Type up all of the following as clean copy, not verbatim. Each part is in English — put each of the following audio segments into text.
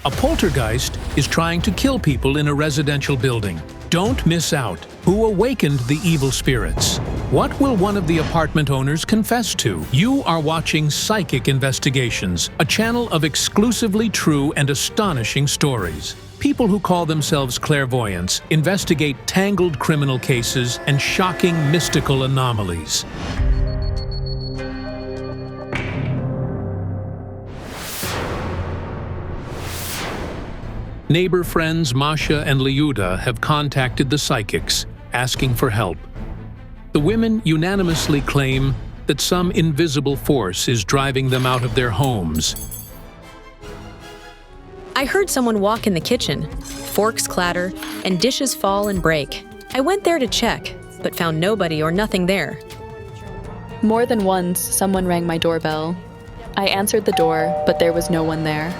A poltergeist is trying to kill people in a residential building. Don't miss out. Who awakened the evil spirits? What will one of the apartment owners confess to? You are watching Psychic Investigations, a channel of exclusively true and astonishing stories. People who call themselves clairvoyants investigate tangled criminal cases and shocking mystical anomalies. Neighbor friends Masha and Liuda have contacted the psychics, asking for help. The women unanimously claim that some invisible force is driving them out of their homes. I heard someone walk in the kitchen, forks clatter, and dishes fall and break. I went there to check, but found nobody or nothing there. More than once, someone rang my doorbell. I answered the door, but there was no one there.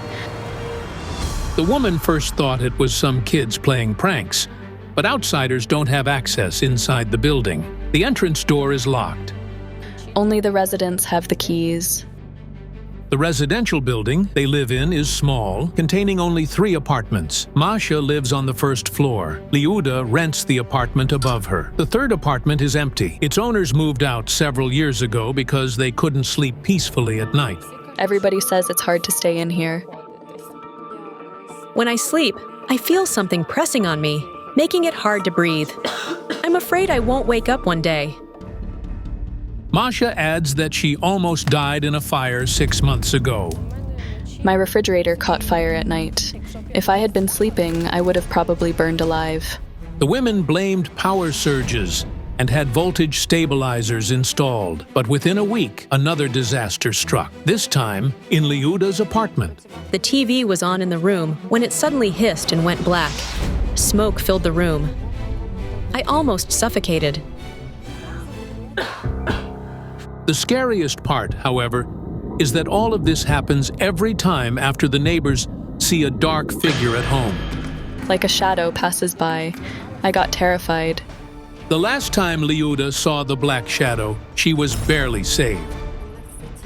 The woman first thought it was some kids playing pranks, but outsiders don't have access inside the building. The entrance door is locked. Only the residents have the keys. The residential building they live in is small, containing only 3 apartments. Masha lives on the first floor. Liuda rents the apartment above her. The 3rd apartment is empty. Its owners moved out several years ago because they couldn't sleep peacefully at night. Everybody says it's hard to stay in here. When I sleep, I feel something pressing on me, making it hard to breathe. I'm afraid I won't wake up one day. Masha adds that she almost died in a fire 6 months ago. My refrigerator caught fire at night. If I had been sleeping, I would have probably burned alive. The women blamed power surges and had voltage stabilizers installed. But within a week, another disaster struck, this time in Liuda's apartment. The TV was on in the room when it suddenly hissed and went black. Smoke filled the room. I almost suffocated. The scariest part, however, is that all of this happens every time after the neighbors see a dark figure at home. Like a shadow passes by. I got terrified. The last time Liuda saw the black shadow, she was barely saved.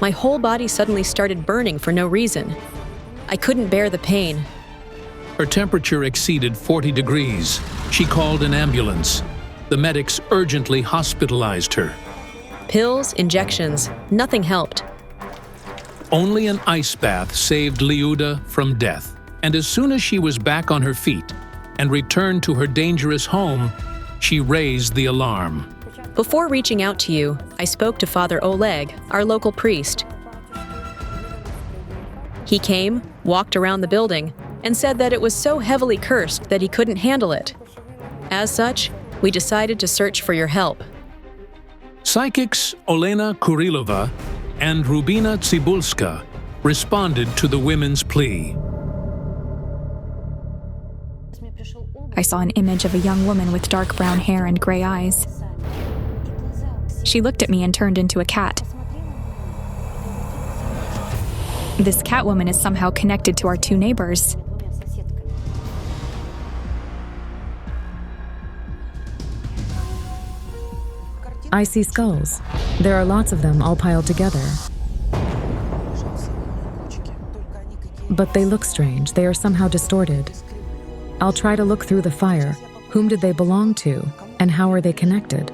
My whole body suddenly started burning for no reason. I couldn't bear the pain. Her temperature exceeded 40 degrees. She called an ambulance. The medics urgently hospitalized her. Pills, injections, nothing helped. Only an ice bath saved Liuda from death. And as soon as she was back on her feet and returned to her dangerous home, she raised the alarm. Before reaching out to you, I spoke to Father Oleg, our local priest. He came, walked around the building, and said that it was so heavily cursed that he couldn't handle it. As such, we decided to search for your help. Psychics Olena Kurilova and Rubina Tsibulska responded to the women's plea. I saw an image of a young woman with dark brown hair and gray eyes. She looked at me and turned into a cat. This Catwoman is somehow connected to our 2 neighbors. I see skulls. There are lots of them all piled together. But they look strange. They are somehow distorted. I'll try to look through the fire. Whom did they belong to? And how are they connected?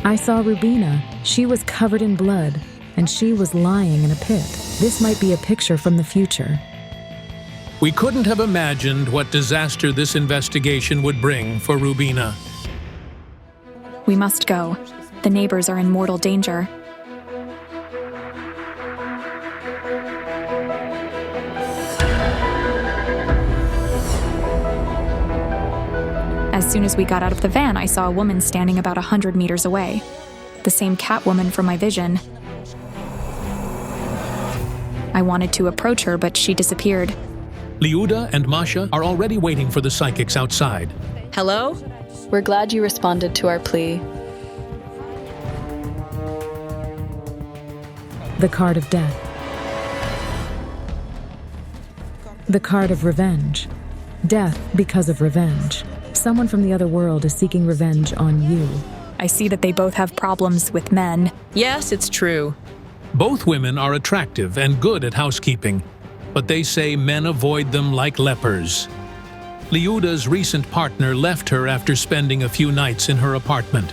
I saw Rubina. She was covered in blood, and she was lying in a pit. This might be a picture from the future. We couldn't have imagined what disaster this investigation would bring for Rubina. We must go. The neighbors are in mortal danger. As soon as we got out of the van, I saw a woman standing about 100 meters away. The same Catwoman from my vision. I wanted to approach her, but she disappeared. Liuda and Masha are already waiting for the psychics outside. Hello? We're glad you responded to our plea. The card of death. The card of revenge. Death because of revenge. Someone from the other world is seeking revenge on you. I see that they both have problems with men. Yes, it's true. Both women are attractive and good at housekeeping, but they say men avoid them like lepers. Liuda's recent partner left her after spending a few nights in her apartment.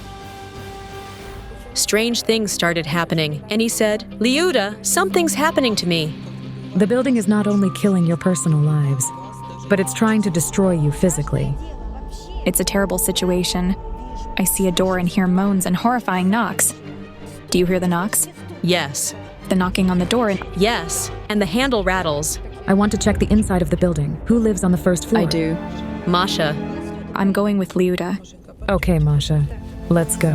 Strange things started happening, and he said, "Liuda, something's happening to me." The building is not only killing your personal lives, but it's trying to destroy you physically. It's a terrible situation. I see a door and hear moans and horrifying knocks. Do you hear the knocks? Yes. The knocking on the door and Yes, and the handle rattles. I want to check the inside of the building. Who lives on the first floor? I do. Masha. I'm going with Liuda. Okay, Masha. Let's go.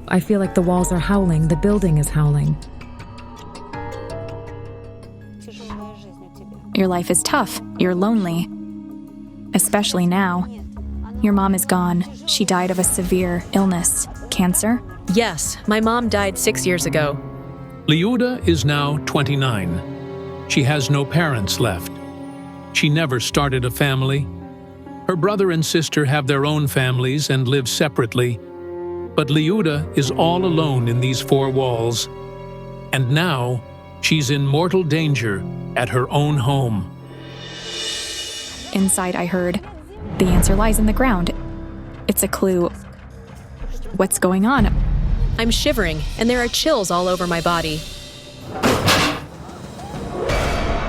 I feel like the walls are howling, the building is howling. Your life is tough. You're lonely. Especially now. Your mom is gone. She died of a severe illness. Cancer? Yes, my mom died 6 years ago. Liuda is now 29. She has no parents left. She never started a family. Her brother and sister have their own families and live separately. But Liuda is all alone in these four walls. And now, she's in mortal danger at her own home. Inside, I heard. The answer lies in the ground. It's a clue. What's going on? I'm shivering, and there are chills all over my body.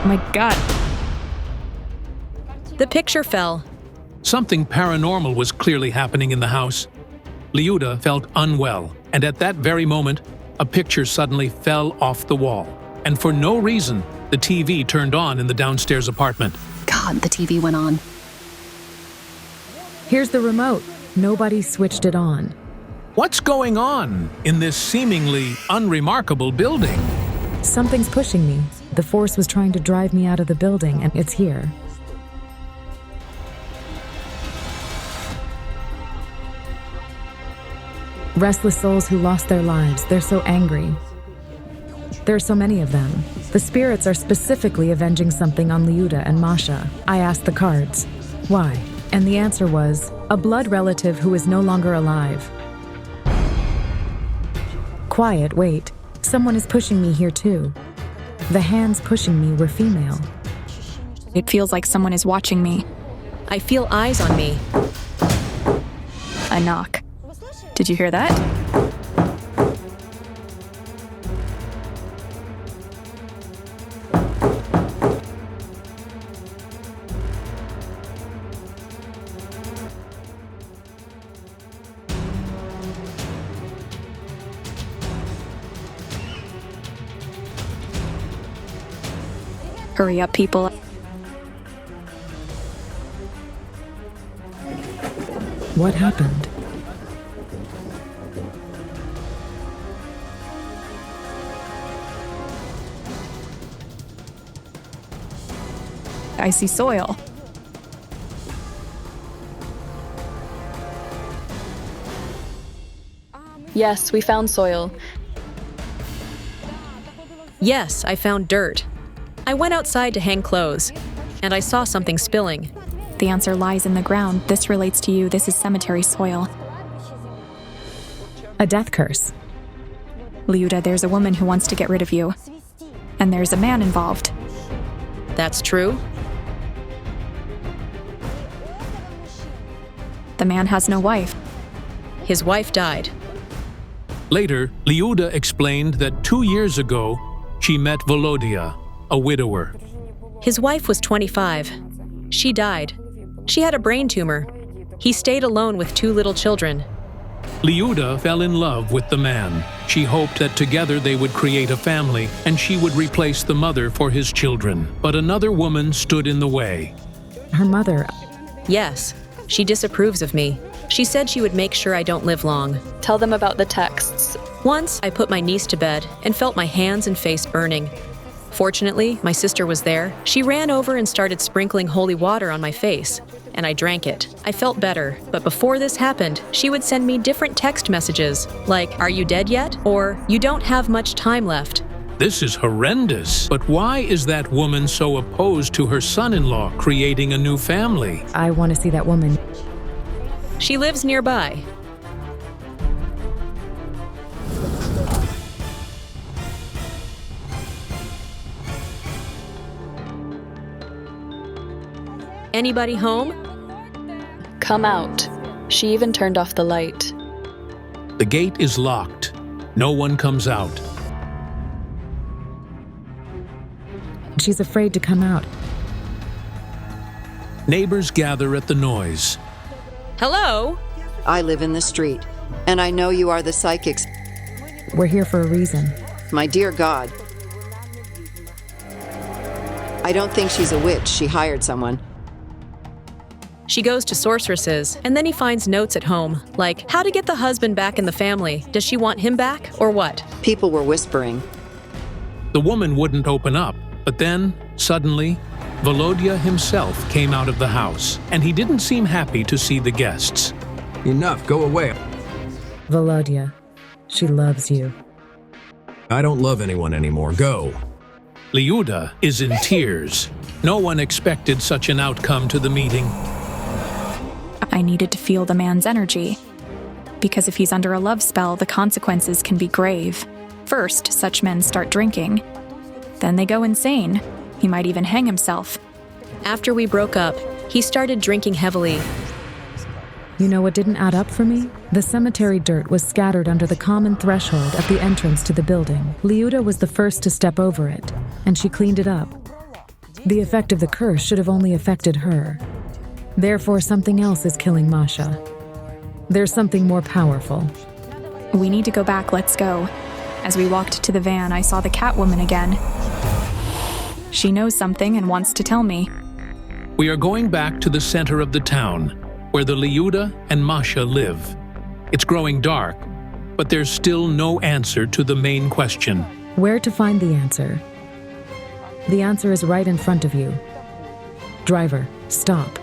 My God. The picture fell. Something paranormal was clearly happening in the house. Liuda felt unwell, and at that very moment, a picture suddenly fell off the wall. And for no reason, the TV turned on in the downstairs apartment. God, the TV went on. Here's the remote. Nobody switched it on. What's going on in this seemingly unremarkable building? Something's pushing me. The force was trying to drive me out of the building, and it's here. Restless souls who lost their lives. They're so angry. There are so many of them. The spirits are specifically avenging something on Liuda and Masha. I asked the cards, why? And the answer was, a blood relative who is no longer alive. Quiet, wait. Someone is pushing me here too. The hands pushing me were female. It feels like someone is watching me. I feel eyes on me. A knock. Did you hear that? Hurry up, people. What happened? I see soil. Yes, we found soil. Yes, I found dirt. I went outside to hang clothes, and I saw something spilling. The answer lies in the ground. This relates to you. This is cemetery soil. A death curse. Liuda, there's a woman who wants to get rid of you. And there's a man involved. That's true? The man has no wife. His wife died. Later, Liuda explained that 2 years ago, she met Volodya, a widower. His wife was 25. She died. She had a brain tumor. He stayed alone with 2 little children. Liuda fell in love with the man. She hoped that together they would create a family and she would replace the mother for his children. But another woman stood in the way. Her mother. Yes, she disapproves of me. She said she would make sure I don't live long. Tell them about the texts. Once, I put my niece to bed and felt my hands and face burning. Fortunately, my sister was there. She ran over and started sprinkling holy water on my face, and I drank it. I felt better, but before this happened, she would send me different text messages, like, "Are you dead yet?" or "You don't have much time left." This is horrendous. But why is that woman so opposed to her son-in-law creating a new family? I want to see that woman. She lives nearby. Anybody home? Come out. She even turned off the light. The gate is locked. No one comes out. She's afraid to come out. Neighbors gather at the noise. Hello? I live in the street, and I know you are the psychics. We're here for a reason. My dear God. I don't think she's a witch. She hired someone. She goes to sorceresses, and then he finds notes at home, like, how to get the husband back in the family. Does she want him back, or what? People were whispering. The woman wouldn't open up, but then, suddenly, Volodya himself came out of the house, and he didn't seem happy to see the guests. Enough, go away. Volodya, she loves you. I don't love anyone anymore, go. Lyuda is in tears. No one expected such an outcome to the meeting. I needed to feel the man's energy, because if he's under a love spell, the consequences can be grave. First, such men start drinking. Then they go insane. He might even hang himself. After we broke up, he started drinking heavily. You know what didn't add up for me? The cemetery dirt was scattered under the common threshold at the entrance to the building. Lyuda was the first to step over it, and she cleaned it up. The effect of the curse should have only affected her. Therefore, something else is killing Masha. There's something more powerful. We need to go back, let's go. As we walked to the van, I saw the Catwoman again. She knows something and wants to tell me. We are going back to the center of the town, where the Lyuda and Masha live. It's growing dark, but there's still no answer to the main question. Where to find the answer? The answer is right in front of you. Driver, stop.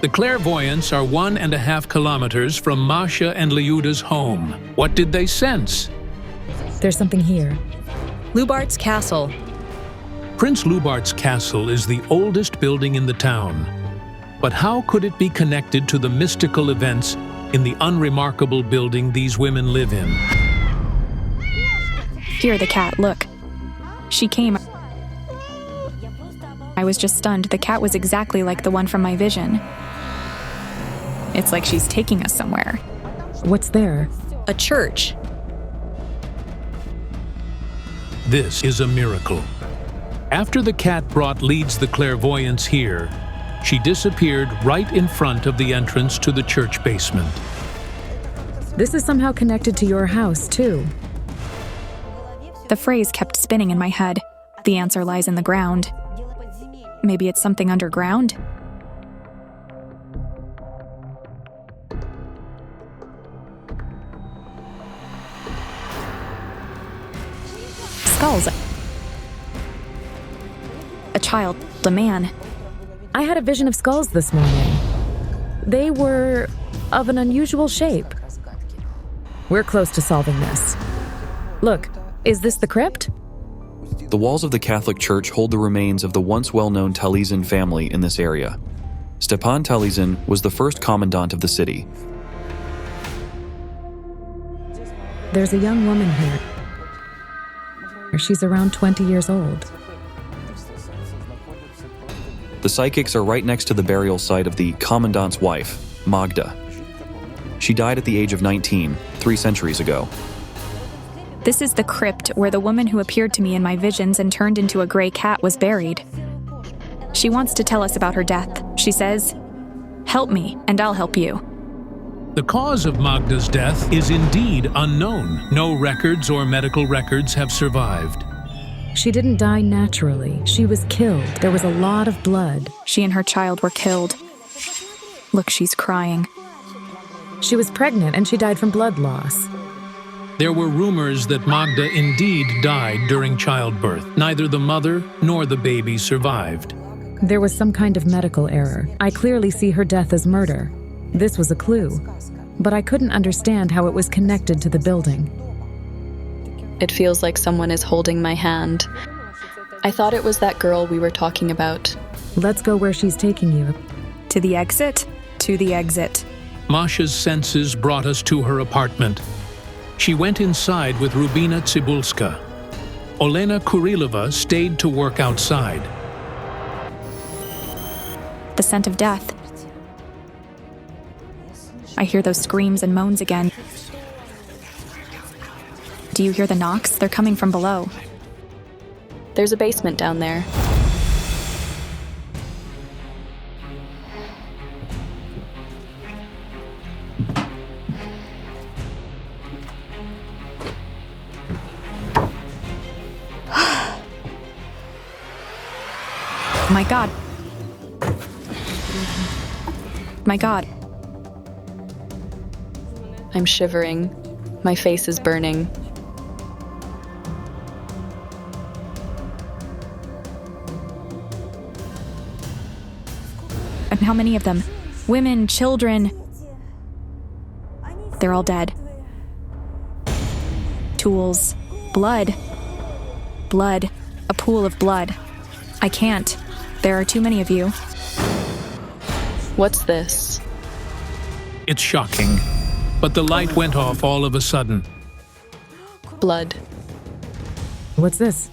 The clairvoyants are 1.5 kilometers from Masha and Lyuda's home. What did they sense? There's something here. Lubart's castle. Prince Lubart's castle is the oldest building in the town. But how could it be connected to the mystical events in the unremarkable building these women live in? Here, the cat, look. She came. I was just stunned. The cat was exactly like the one from my vision. It's like she's taking us somewhere. What's there? A church. This is a miracle. After the cat brought leads the clairvoyants here, she disappeared right in front of the entrance to the church basement. This is somehow connected to your house, too. The phrase kept spinning in my head. The answer lies in the ground. Maybe it's something underground? Skulls. A child, a man. I had a vision of skulls this morning. They were of an unusual shape. We're close to solving this. Look, is this the crypt? The walls of the Catholic Church hold the remains of the once well-known Talizin family in this area. Stepan Talizin was the first commandant of the city. There's a young woman here. She's around 20 years old. The psychics are right next to the burial site of the commandant's wife, Magda. She died at the age of 19, 3 centuries ago. This is the crypt where the woman who appeared to me in my visions and turned into a gray cat was buried. She wants to tell us about her death. She says, "Help me, and I'll help you." The cause of Magda's death is indeed unknown. No records or medical records have survived. She didn't die naturally. She was killed. There was a lot of blood. She and her child were killed. Look, she's crying. She was pregnant and she died from blood loss. There were rumors that Magda indeed died during childbirth. Neither the mother nor the baby survived. There was some kind of medical error. I clearly see her death as murder. This was a clue, but I couldn't understand how it was connected to the building. It feels like someone is holding my hand. I thought it was that girl we were talking about. Let's go where she's taking you. To the exit? To the exit. Masha's senses brought us to her apartment. She went inside with Rubina Tsibulska. Olena Kurilova stayed to work outside. The scent of death. I hear those screams and moans again. Do you hear the knocks? They're coming from below. There's a basement down there. My God. My God. I'm shivering. My face is burning. And how many of them? Women, children. They're all dead. Tools. Blood. Blood. A pool of blood. I can't. There are too many of you. What's this? It's shocking, but the light went off all of a sudden. Blood. What's this?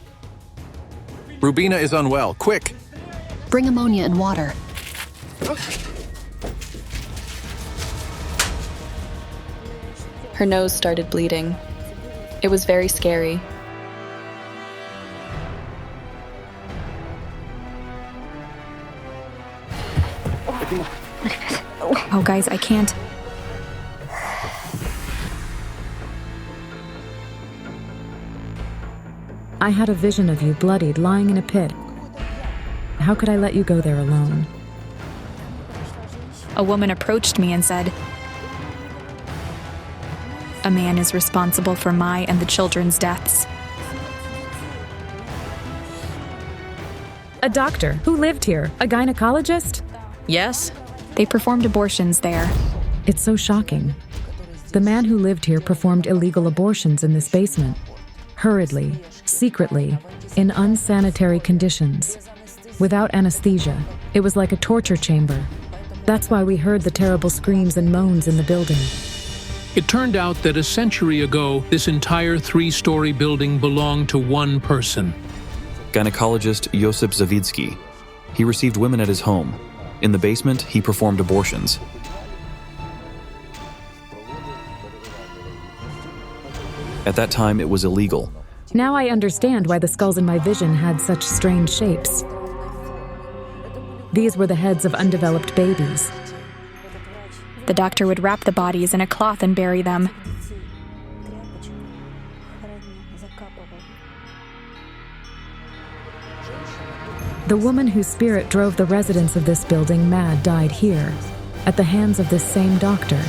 Rubina is unwell. Quick! Bring ammonia and water. Her nose started bleeding. It was very scary. Oh, guys, I can't. I had a vision of you bloodied, lying in a pit. How could I let you go there alone? A woman approached me and said, "A man is responsible for my and the children's deaths." A doctor who lived here, a gynecologist? Yes? They performed abortions there. It's so shocking. The man who lived here performed illegal abortions in this basement. Hurriedly, secretly, in unsanitary conditions. Without anesthesia. It was like a torture chamber. That's why we heard the terrible screams and moans in the building. It turned out that a century ago, this entire 3-story building belonged to one person. Gynecologist Josip Zawadzki. He received women at his home. In the basement, he performed abortions. At that time, it was illegal. Now I understand why the skulls in my vision had such strange shapes. These were the heads of undeveloped babies. The doctor would wrap the bodies in a cloth and bury them. The woman whose spirit drove the residents of this building mad died here, at the hands of this same doctor.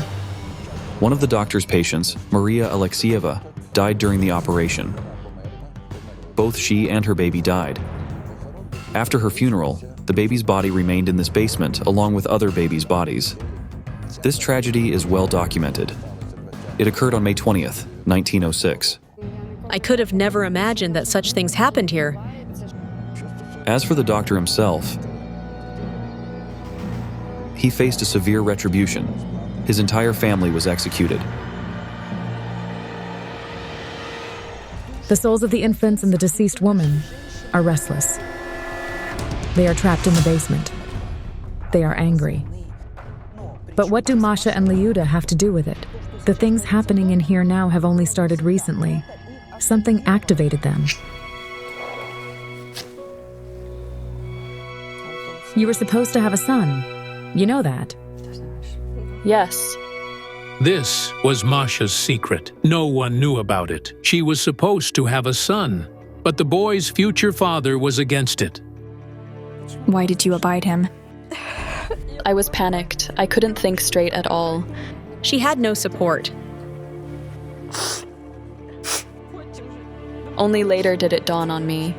One of the doctor's patients, Maria Alexieva, died during the operation. Both she and her baby died. After her funeral, the baby's body remained in this basement along with other babies' bodies. This tragedy is well documented. It occurred on May 20th, 1906. I could have never imagined that such things happened here. As for the doctor himself, he faced a severe retribution. His entire family was executed. The souls of the infants and the deceased woman are restless. They are trapped in the basement. They are angry. But what do Masha and Liuda have to do with it? The things happening in here now have only started recently. Something activated them. You were supposed to have a son. You know that. Yes. This was Masha's secret. No one knew about it. She was supposed to have a son, but the boy's future father was against it. Why did you abide him? I was panicked. I couldn't think straight at all. She had no support. Only later did it dawn on me.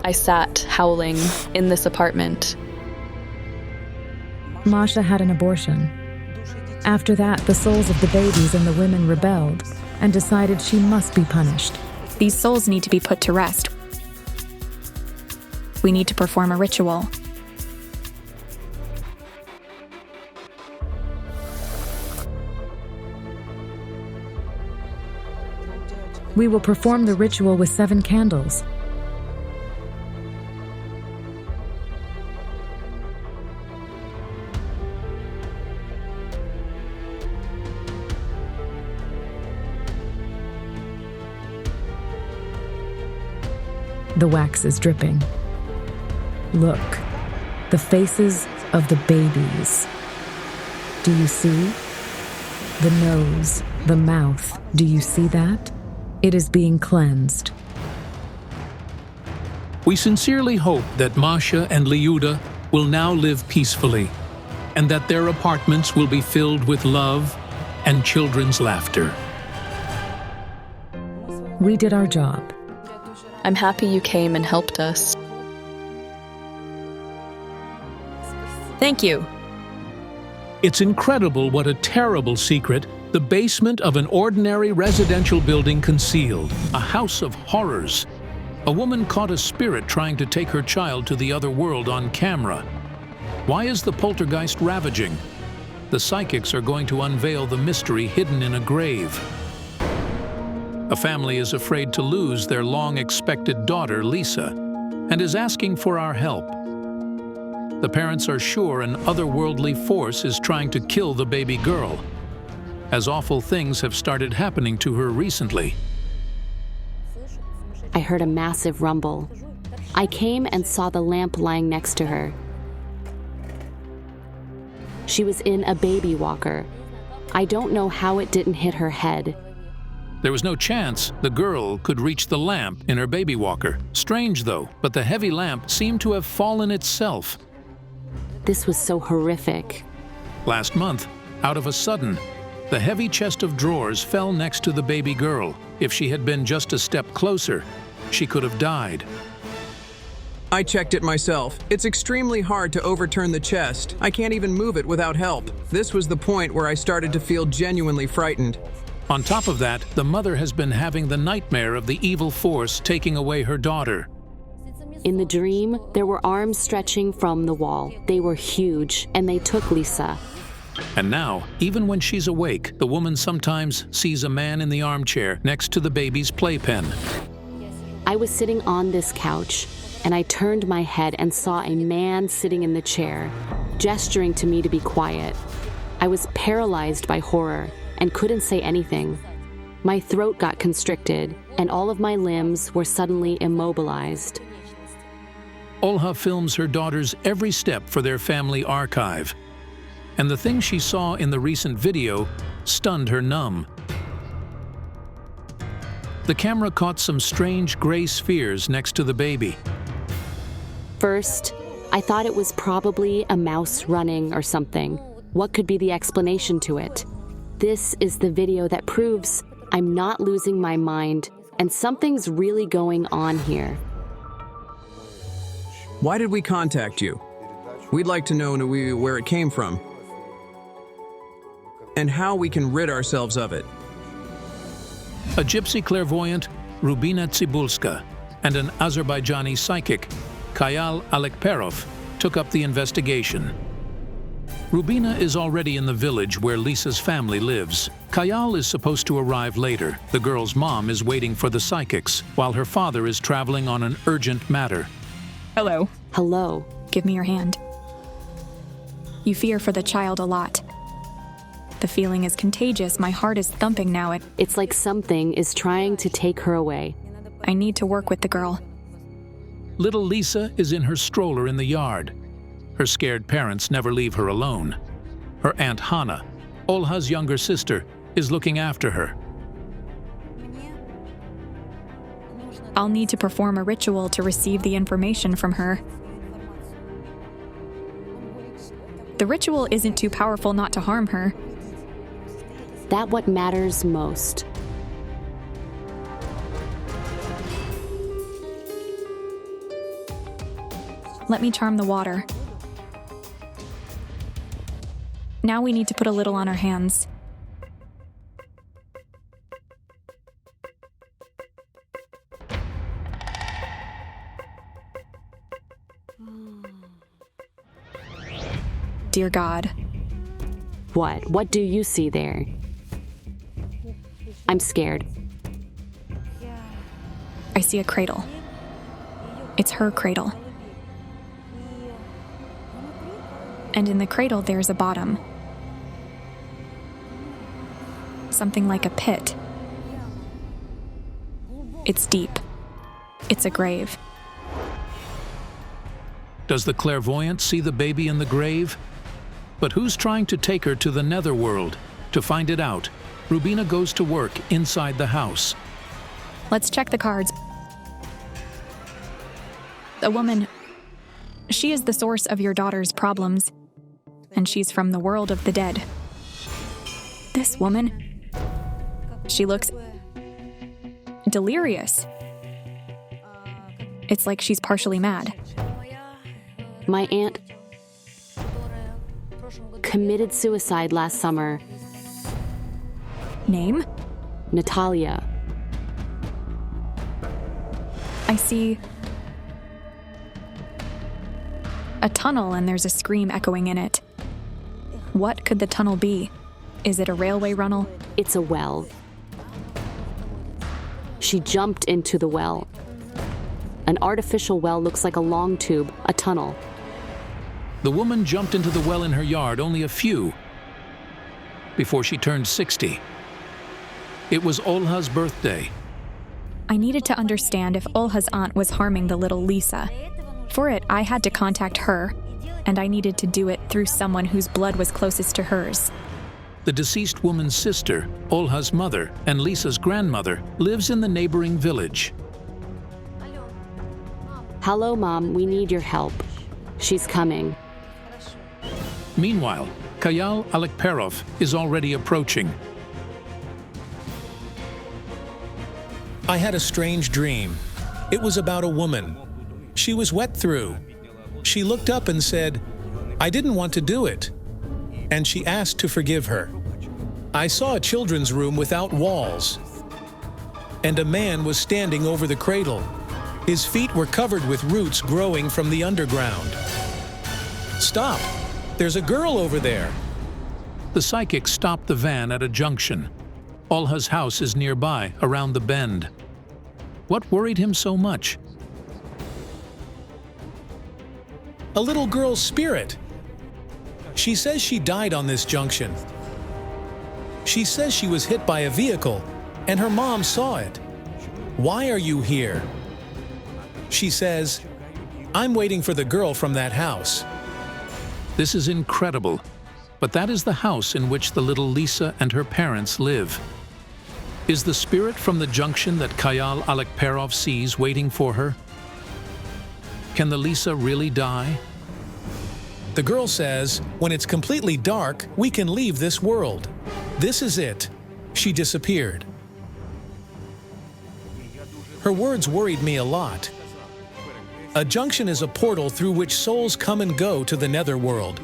I sat, howling, in this apartment. Masha had an abortion. After that, the souls of the babies and the women rebelled and decided she must be punished. These souls need to be put to rest. We need to perform a ritual. We will perform the ritual with 7 candles. The wax is dripping. Look, the faces of the babies. Do you see? The nose, the mouth, do you see that? It is being cleansed. We sincerely hope that Masha and Liuda will now live peacefully, and that their apartments will be filled with love and children's laughter. We did our job. I'm happy you came and helped us. Thank you. It's incredible what a terrible secret the basement of an ordinary residential building concealed. A house of horrors. A woman caught a spirit trying to take her child to the other world on camera. Why is the poltergeist ravaging? The psychics are going to unveil the mystery hidden in a grave. A family is afraid to lose their long-expected daughter, Lisa, and is asking for our help. The parents are sure an otherworldly force is trying to kill the baby girl, as awful things have started happening to her recently. I heard a massive rumble. I came and saw the lamp lying next to her. She was in a baby walker. I don't know how it didn't hit her head. There was no chance the girl could reach the lamp in her baby walker. Strange though, but the heavy lamp seemed to have fallen itself. This was so horrific. Last month, out of a sudden, the heavy chest of drawers fell next to the baby girl. If she had been just a step closer, she could have died. I checked it myself. It's extremely hard to overturn the chest. I can't even move it without help. This was the point where I started to feel genuinely frightened. On top of that, the mother has been having the nightmare of the evil force taking away her daughter. In the dream, there were arms stretching from the wall. They were huge, and they took Lisa. And now, even when she's awake, the woman sometimes sees a man in the armchair next to the baby's playpen. I was sitting on this couch, and I turned my head and saw a man sitting in the chair, gesturing to me to be quiet. I was paralyzed by horror and couldn't say anything. My throat got constricted, and all of my limbs were suddenly immobilized. Olha films her daughter's every step for their family archive. And the thing she saw in the recent video stunned her numb. The camera caught some strange gray spheres next to the baby. First, I thought it was probably a mouse running or something. What could be the explanation to it? This is the video that proves I'm not losing my mind and something's really going on here. Why did we contact you? We'd like to know where it came from and how we can rid ourselves of it. A gypsy clairvoyant, Rubina Tsibulska, and an Azerbaijani psychic, Kayal Alekperov, took up the investigation. Rubina is already in the village where Lisa's family lives. Kayal is supposed to arrive later. The girl's mom is waiting for the psychics, while her father is traveling on an urgent matter. Hello. Hello. Give me your hand. You fear for the child a lot. The feeling is contagious. My heart is thumping now. It's like something is trying to take her away. I need to work with the girl. Little Lisa is in her stroller in the yard. Her scared parents never leave her alone. Her Aunt Hannah, Olha's younger sister, is looking after her. I'll need to perform a ritual to receive the information from her. The ritual isn't too powerful not to harm her. that what matters most? Let me charm the water. Now we need to put a little on our hands. Dear God. What? What do you see there? I'm scared. I see a cradle. It's her cradle. And in the cradle, there's a bottom. Something like a pit. It's deep. It's a grave. Does the clairvoyant see the baby in the grave? But who's trying to take her to the netherworld? To find it out, Rubina goes to work inside the house. Let's check the cards. A woman. She is the source of your daughter's problems, and she's from the world of the dead. This woman, she looks delirious. It's like she's partially mad. My aunt committed suicide last summer. Name? Natalia. I see a tunnel, and there's a scream echoing in it. What could the tunnel be? Is it a railway runnel? It's a well. She jumped into the well. An artificial well looks like a long tube, a tunnel. The woman jumped into the well in her yard only a few before she turned 60. It was Olha's birthday. I needed to understand if Olha's aunt was harming the little Lisa. For it, I had to contact her, and I needed to do it through someone whose blood was closest to hers. The deceased woman's sister, Olha's mother, and Lisa's grandmother lives in the neighboring village. Hello, Mom, we need your help. She's coming. Meanwhile, Kayal Alekperov is already approaching. I had a strange dream. It was about a woman. She was wet through. She looked up and said, "I didn't want to do it." And she asked to forgive her. I saw a children's room without walls. And a man was standing over the cradle. His feet were covered with roots growing from the underground. "Stop! There's a girl over there." The psychic stopped the van at a junction. Olha's house is nearby, around the bend. What worried him so much? A little girl's spirit. She says she died on this junction. She says she was hit by a vehicle, and her mom saw it. "Why are you here?" She says, "I'm waiting for the girl from that house." This is incredible, but that is the house in which the little Lisa and her parents live. Is the spirit from the junction that Kayal Alekperov sees waiting for her? Can the Lisa really die? The girl says, "When it's completely dark, we can leave this world. This is it." She disappeared. Her words worried me a lot. A junction is a portal through which souls come and go to the netherworld.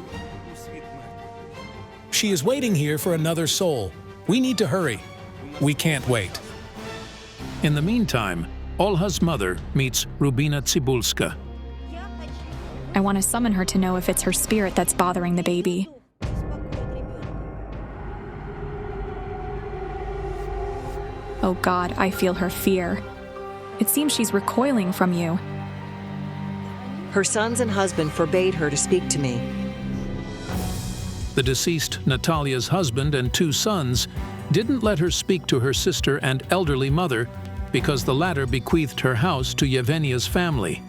She is waiting here for another soul. We need to hurry. We can't wait. In the meantime, Olha's mother meets Rubina Tsibulska. I want to summon her to know if it's her spirit that's bothering the baby. Oh God, I feel her fear. It seems she's recoiling from you. Her sons and husband forbade her to speak to me. The deceased Natalia's husband and 2 sons didn't let her speak to her sister and elderly mother because the latter bequeathed her house to Yevgenia's family.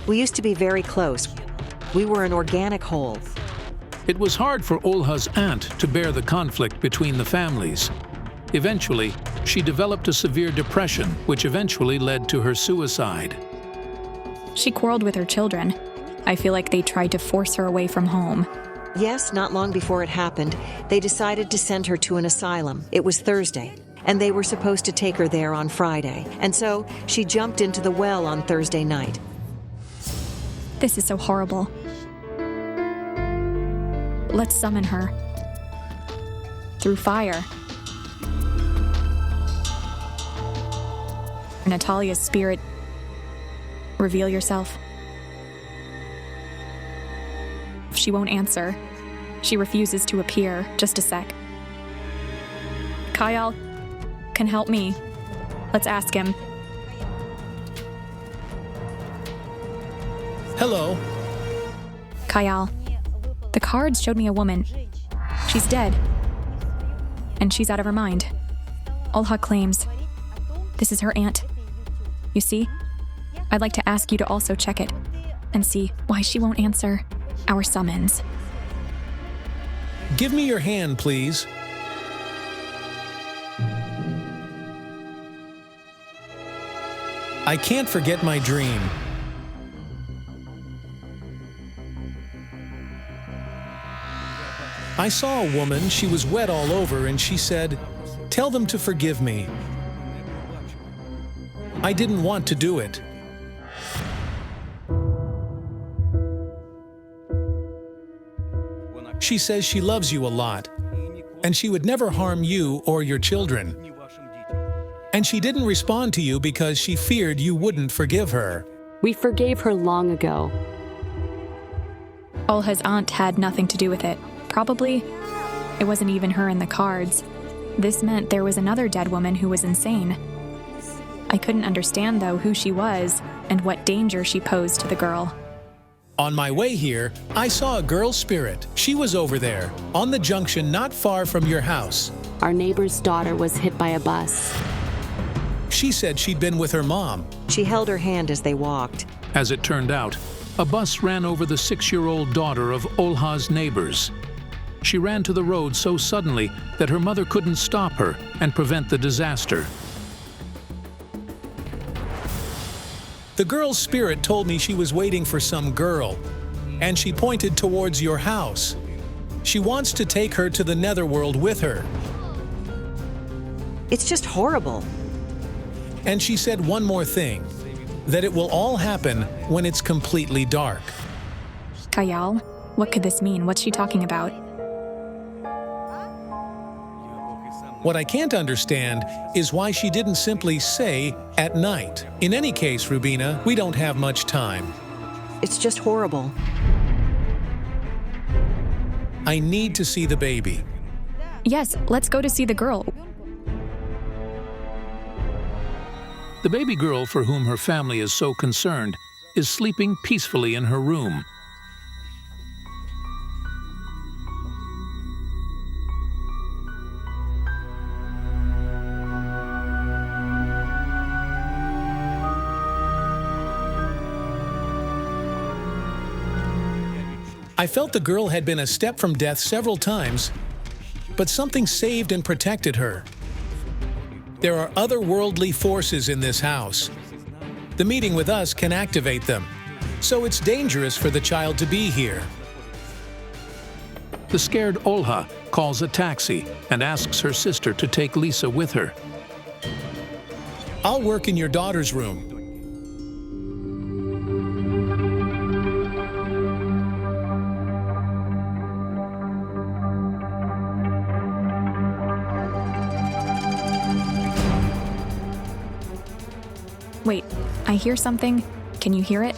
We used to be very close. We were an organic whole. It was hard for Olha's aunt to bear the conflict between the families. Eventually, she developed a severe depression, which eventually led to her suicide. She quarreled with her children. I feel like they tried to force her away from home. Yes, not long before it happened, they decided to send her to an asylum. It was Thursday, and they were supposed to take her there on Friday. And so she jumped into the well on Thursday night. This is so horrible. Let's summon her. Through fire. Natalia's spirit, reveal yourself. She won't answer. She refuses to appear. Just a sec. Kyle can help me. Let's ask him. Hello. Kyle, the cards showed me a woman. She's dead. And she's out of her mind. Olha claims this is her aunt. You see? I'd like to ask you to also check it and see why she won't answer our summons. Give me your hand, please. I can't forget my dream. I saw a woman, she was wet all over, and she said, "Tell them to forgive me." I didn't want to do it. She says she loves you a lot, and she would never harm you or your children. And she didn't respond to you because she feared you wouldn't forgive her. We forgave her long ago. Olha's aunt had nothing to do with it. Probably, it wasn't even her in the cards. This meant there was another dead woman who was insane. I couldn't understand, though, who she was and what danger she posed to the girl. On my way here, I saw a girl spirit. She was over there, on the junction not far from your house. Our neighbor's daughter was hit by a bus. She said she'd been with her mom. She held her hand as they walked. As it turned out, a bus ran over the 6-year-old daughter of Olha's neighbors. She ran to the road so suddenly that her mother couldn't stop her and prevent the disaster. The girl's spirit told me she was waiting for some girl, and she pointed towards your house. She wants to take her to the netherworld with her. It's just horrible. And she said one more thing, that it will all happen when it's completely dark. Kyle, what could this mean? What's she talking about? What I can't understand is why she didn't simply say at night. In any case, Rubina, we don't have much time. It's just horrible. I need to see the baby. Yes, let's go to see the girl. The baby girl for whom her family is so concerned is sleeping peacefully in her room. I felt the girl had been a step from death several times, but something saved and protected her. There are otherworldly forces in this house. The meeting with us can activate them, so it's dangerous for the child to be here. The scared Olha calls a taxi and asks her sister to take Lisa with her. I'll work in your daughter's room. Wait, I hear something. Can you hear it?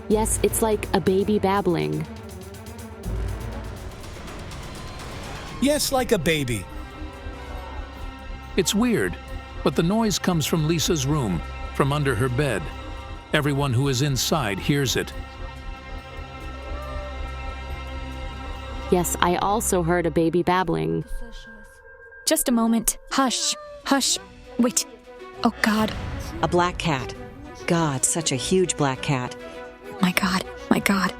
Yes, it's like a baby babbling. Yes, like a baby. It's weird, but the noise comes from Lisa's room, from under her bed. Everyone who is inside hears it. Yes, I also heard a baby babbling. Just a moment. Hush. Hush. Wait. Oh, God. A black cat. God, such a huge black cat. My God. My God.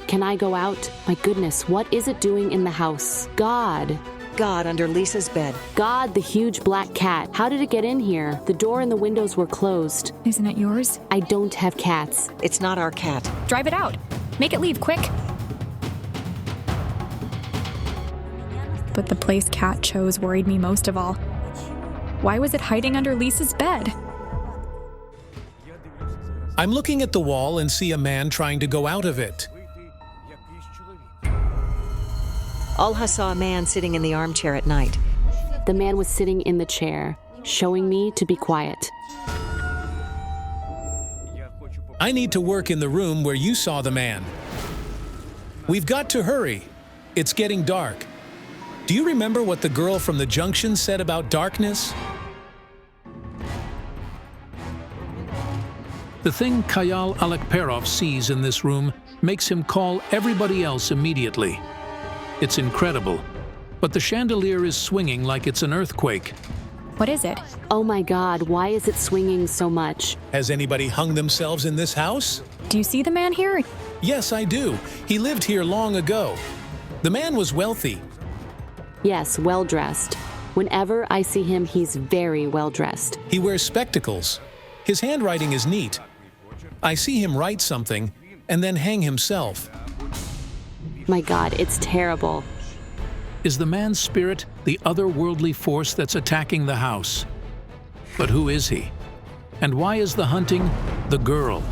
Can I go out? My goodness, what is it doing in the house? God. God under Lisa's bed. God, the huge black cat. How did it get in here? The door and the windows were closed. Isn't it yours? I don't have cats. It's not our cat. Drive it out. Make it leave, quick. But the place Kat chose worried me most of all. Why was it hiding under Lisa's bed? I'm looking at the wall and see a man trying to go out of it. Alha saw a man sitting in the armchair at night. The man was sitting in the chair, showing me to be quiet. I need to work in the room where you saw the man. We've got to hurry. It's getting dark. Do you remember what the girl from the junction said about darkness? The thing Kayal Alekperov sees in this room makes him call everybody else immediately. It's incredible, but the chandelier is swinging like it's an earthquake. What is it? Oh my God, why is it swinging so much? Has anybody hung themselves in this house? Do you see the man here? Yes, I do. He lived here long ago. The man was wealthy. Yes, well-dressed. Whenever I see him, he's very well-dressed. He wears spectacles. His handwriting is neat. I see him write something and then hang himself. My God, it's terrible. Is the man's spirit the otherworldly force that's attacking the house? But who is he? And why is the hunting the girl?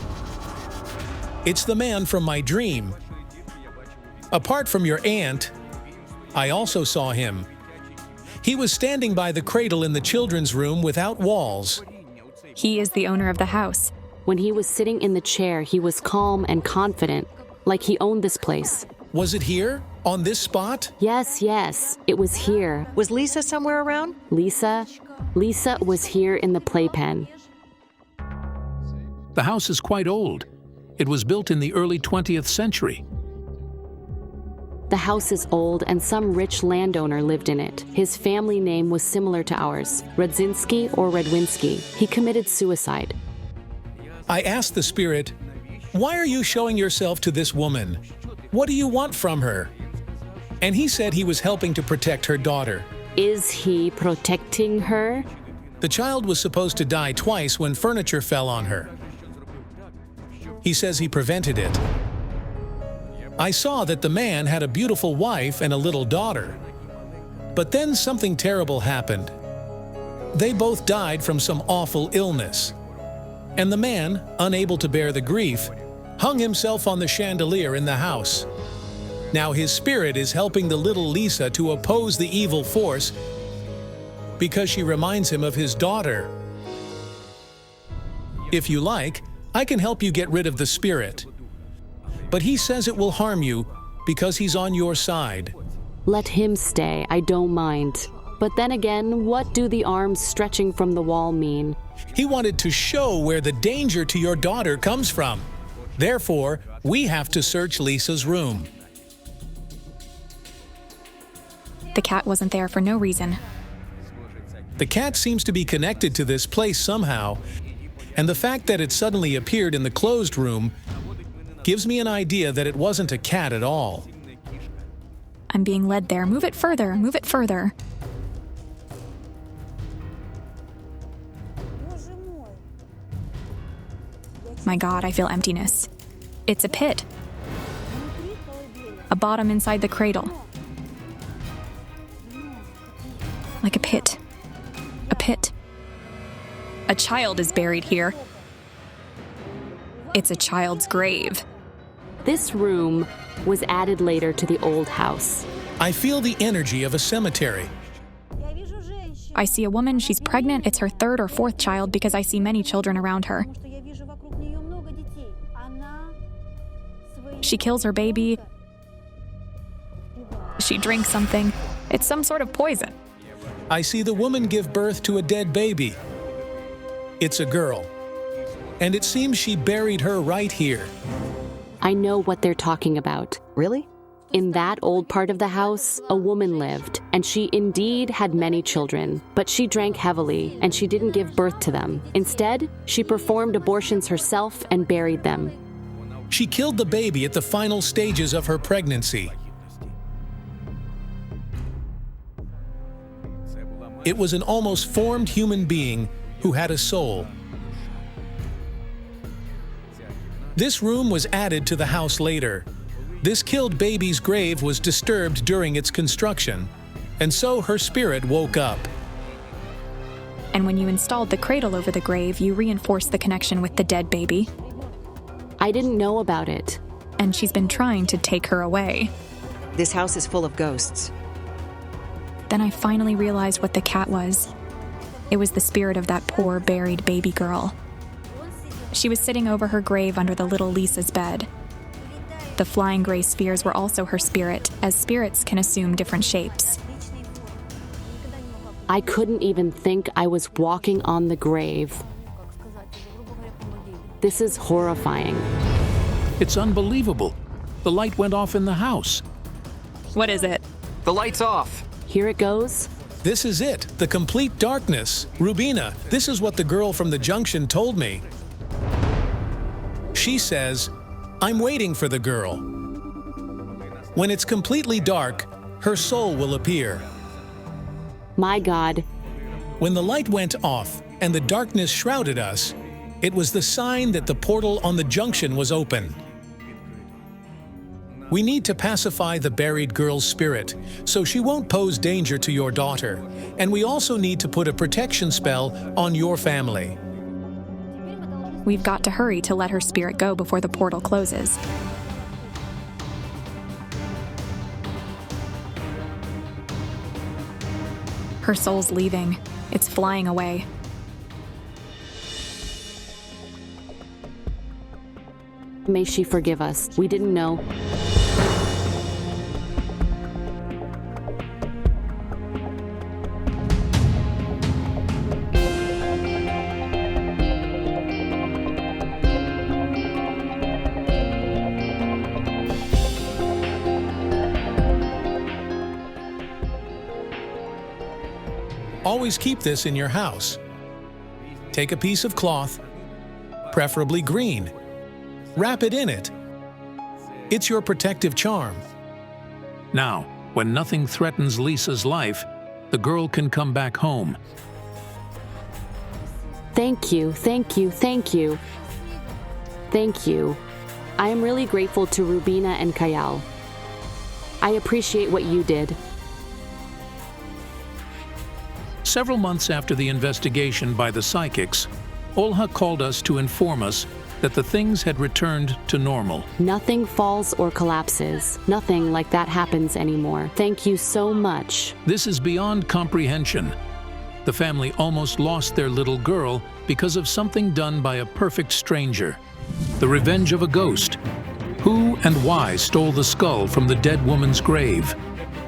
It's the man from my dream. Apart from your aunt, I also saw him. He was standing by the cradle in the children's room without walls. He is the owner of the house. When he was sitting in the chair, he was calm and confident, like he owned this place. Was it here? On this spot? Yes, it was here. Was Lisa somewhere around? Lisa was here in the playpen. The house is quite old. It was built in the early 20th century. The house is old and some rich landowner lived in it. His family name was similar to ours, Radzinski or Radwinski. He committed suicide. I asked the spirit, "Why are you showing yourself to this woman? What do you want from her?" And he said he was helping to protect her daughter. Is he protecting her? The child was supposed to die twice when furniture fell on her. He says he prevented it. I saw that the man had a beautiful wife and a little daughter. But then something terrible happened. They both died from some awful illness. And the man, unable to bear the grief, hung himself on the chandelier in the house. Now his spirit is helping the little Lisa to oppose the evil force because she reminds him of his daughter. If you like, I can help you get rid of the spirit. But he says it will harm you because he's on your side. Let him stay, I don't mind. But then again, what do the arms stretching from the wall mean? He wanted to show where the danger to your daughter comes from. Therefore, we have to search Lisa's room. The cat wasn't there for no reason. The cat seems to be connected to this place somehow, and the fact that it suddenly appeared in the closed room gives me an idea that it wasn't a cat at all. I'm being led there. Move it further, move it further. My God, I feel emptiness. It's a pit. A bottom inside the cradle. Like a pit. A pit. A child is buried here. It's a child's grave. This room was added later to the old house. I feel the energy of a cemetery. I see a woman, she's pregnant, it's her third or fourth child because I see many children around her. She kills her baby. She drinks something. It's some sort of poison. I see the woman give birth to a dead baby. It's a girl. And it seems she buried her right here. I know what they're talking about. Really? In that old part of the house, a woman lived, and she indeed had many children, but she drank heavily, and she didn't give birth to them. Instead, she performed abortions herself and buried them. She killed the baby at the final stages of her pregnancy. It was an almost formed human being who had a soul. This room was added to the house later. This killed baby's grave was disturbed during its construction, and so her spirit woke up. And when you installed the cradle over the grave, you reinforced the connection with the dead baby. I didn't know about it. And she's been trying to take her away. This house is full of ghosts. Then I finally realized what the cat was. It was the spirit of that poor, buried baby girl. She was sitting over her grave under the little Lisa's bed. The flying gray spheres were also her spirit, as spirits can assume different shapes. I couldn't even think I was walking on the grave. This is horrifying. It's unbelievable. The light went off in the house. What is it? The light's off. Here it goes. This is it, the complete darkness. Rubina, this is what the girl from the junction told me. She says, I'm waiting for the girl. When it's completely dark, her soul will appear. My God. When the light went off and the darkness shrouded us, it was the sign that the portal on the junction was open. We need to pacify the buried girl's spirit, so she won't pose danger to your daughter. And we also need to put a protection spell on your family. We've got to hurry to let her spirit go before the portal closes. Her soul's leaving. It's flying away. May she forgive us. We didn't know. Always keep this in your house. Take a piece of cloth, preferably green. Wrap it in it. It's your protective charm. Now, when nothing threatens Lisa's life, the girl can come back home. Thank you, thank you, thank you. Thank you. I am really grateful to Rubina and Kayal. I appreciate what you did. Several months after the investigation by the psychics, Olha called us to inform us that the things had returned to normal. Nothing falls or collapses. Nothing like that happens anymore. Thank you so much. This is beyond comprehension. The family almost lost their little girl because of something done by a perfect stranger. The revenge of a ghost. Who and why stole the skull from the dead woman's grave?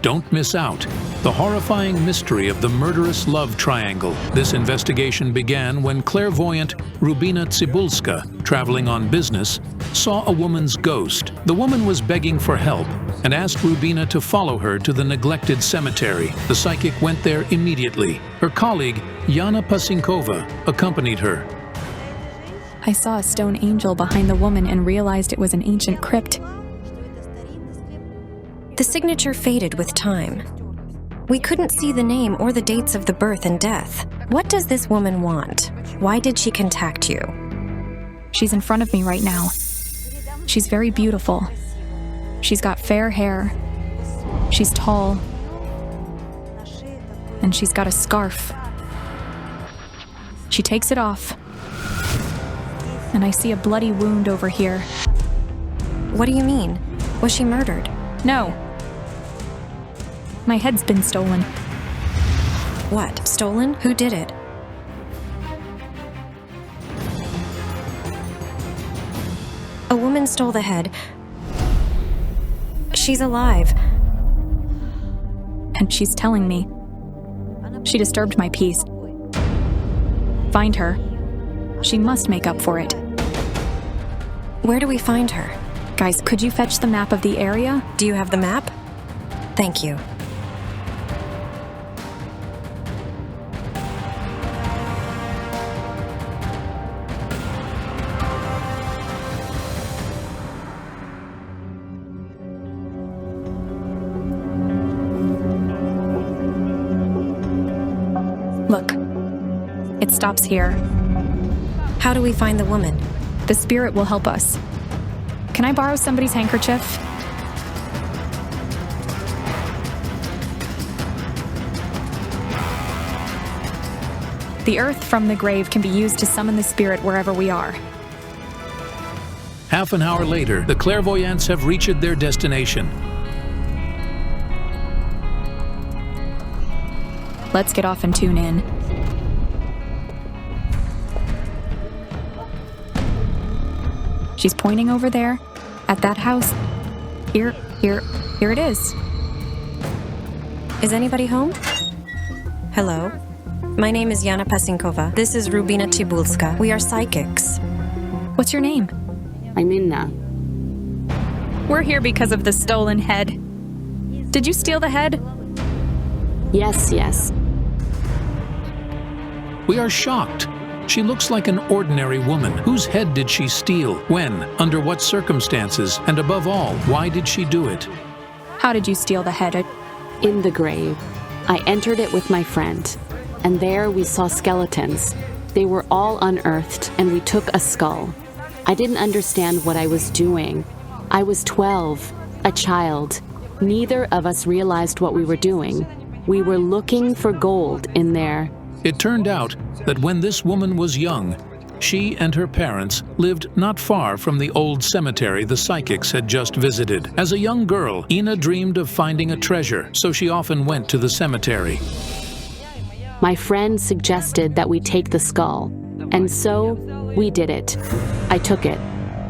Don't miss out. The horrifying mystery of the murderous love triangle. This investigation began when clairvoyant Rubina Tsibulska, traveling on business, saw a woman's ghost. The woman was begging for help and asked Rubina to follow her to the neglected cemetery. The psychic went there immediately. Her colleague, Yana Pasinkova, accompanied her. I saw a stone angel behind the woman and realized it was an ancient crypt. The signature faded with time. We couldn't see the name or the dates of the birth and death. What does this woman want? Why did she contact you? She's in front of me right now. She's very beautiful. She's got fair hair. She's tall. And she's got a scarf. She takes it off. And I see a bloody wound over here. What do you mean? Was she murdered? No. My head's been stolen. What? Stolen? Who did it? A woman stole the head. She's alive. And she's telling me. She disturbed my peace. Find her. She must make up for it. Where do we find her? Guys, could you fetch the map of the area? Do you have the map? Thank you. Look. It stops here. How do we find the woman? The spirit will help us. Can I borrow somebody's handkerchief? The earth from the grave can be used to summon the spirit wherever we are. Half an hour later, the clairvoyants have reached their destination. Let's get off and tune in. She's pointing over there, at that house. Here it is. Is anybody home? Hello. My name is Jana Pasinkova. This is Rubina Tibulska. We are psychics. What's your name? I'm Inna. We're here because of the stolen head. Did you steal the head? Yes. We are shocked. She looks like an ordinary woman. Whose head did she steal? When? Under what circumstances? And above all, why did she do it? How did you steal the head? In the grave. I entered it with my friend, and there we saw skeletons. They were all unearthed, and we took a skull. I didn't understand what I was doing. I was 12, a child. Neither of us realized what we were doing. We were looking for gold in there. It turned out that when this woman was young, she and her parents lived not far from the old cemetery the psychics had just visited. As a young girl, Ina dreamed of finding a treasure, so she often went to the cemetery. My friend suggested that we take the skull, and so we did it. I took it,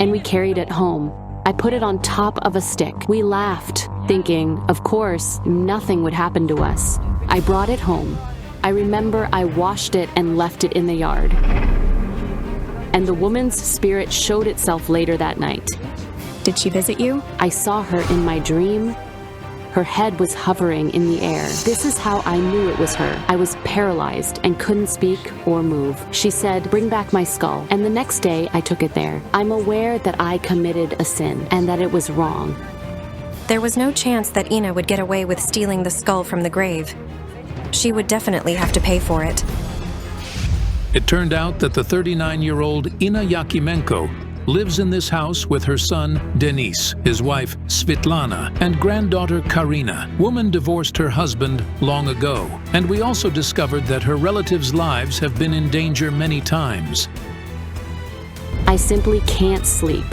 and we carried it home. I put it on top of a stick. We laughed, thinking, of course, nothing would happen to us. I brought it home. I remember I washed it and left it in the yard. And the woman's spirit showed itself later that night. Did she visit you? I saw her in my dream. Her head was hovering in the air. This is how I knew it was her. I was paralyzed and couldn't speak or move. She said, "Bring back my skull." And the next day, I took it there. I'm aware that I committed a sin and that it was wrong. There was no chance that Ina would get away with stealing the skull from the grave. She would definitely have to pay for it. It turned out that the 39-year-old Ina Yakimenko lives in this house with her son, Denis, his wife, Svitlana, and granddaughter, Karina. Woman divorced her husband long ago, and we also discovered that her relatives' lives have been in danger many times. I simply can't sleep.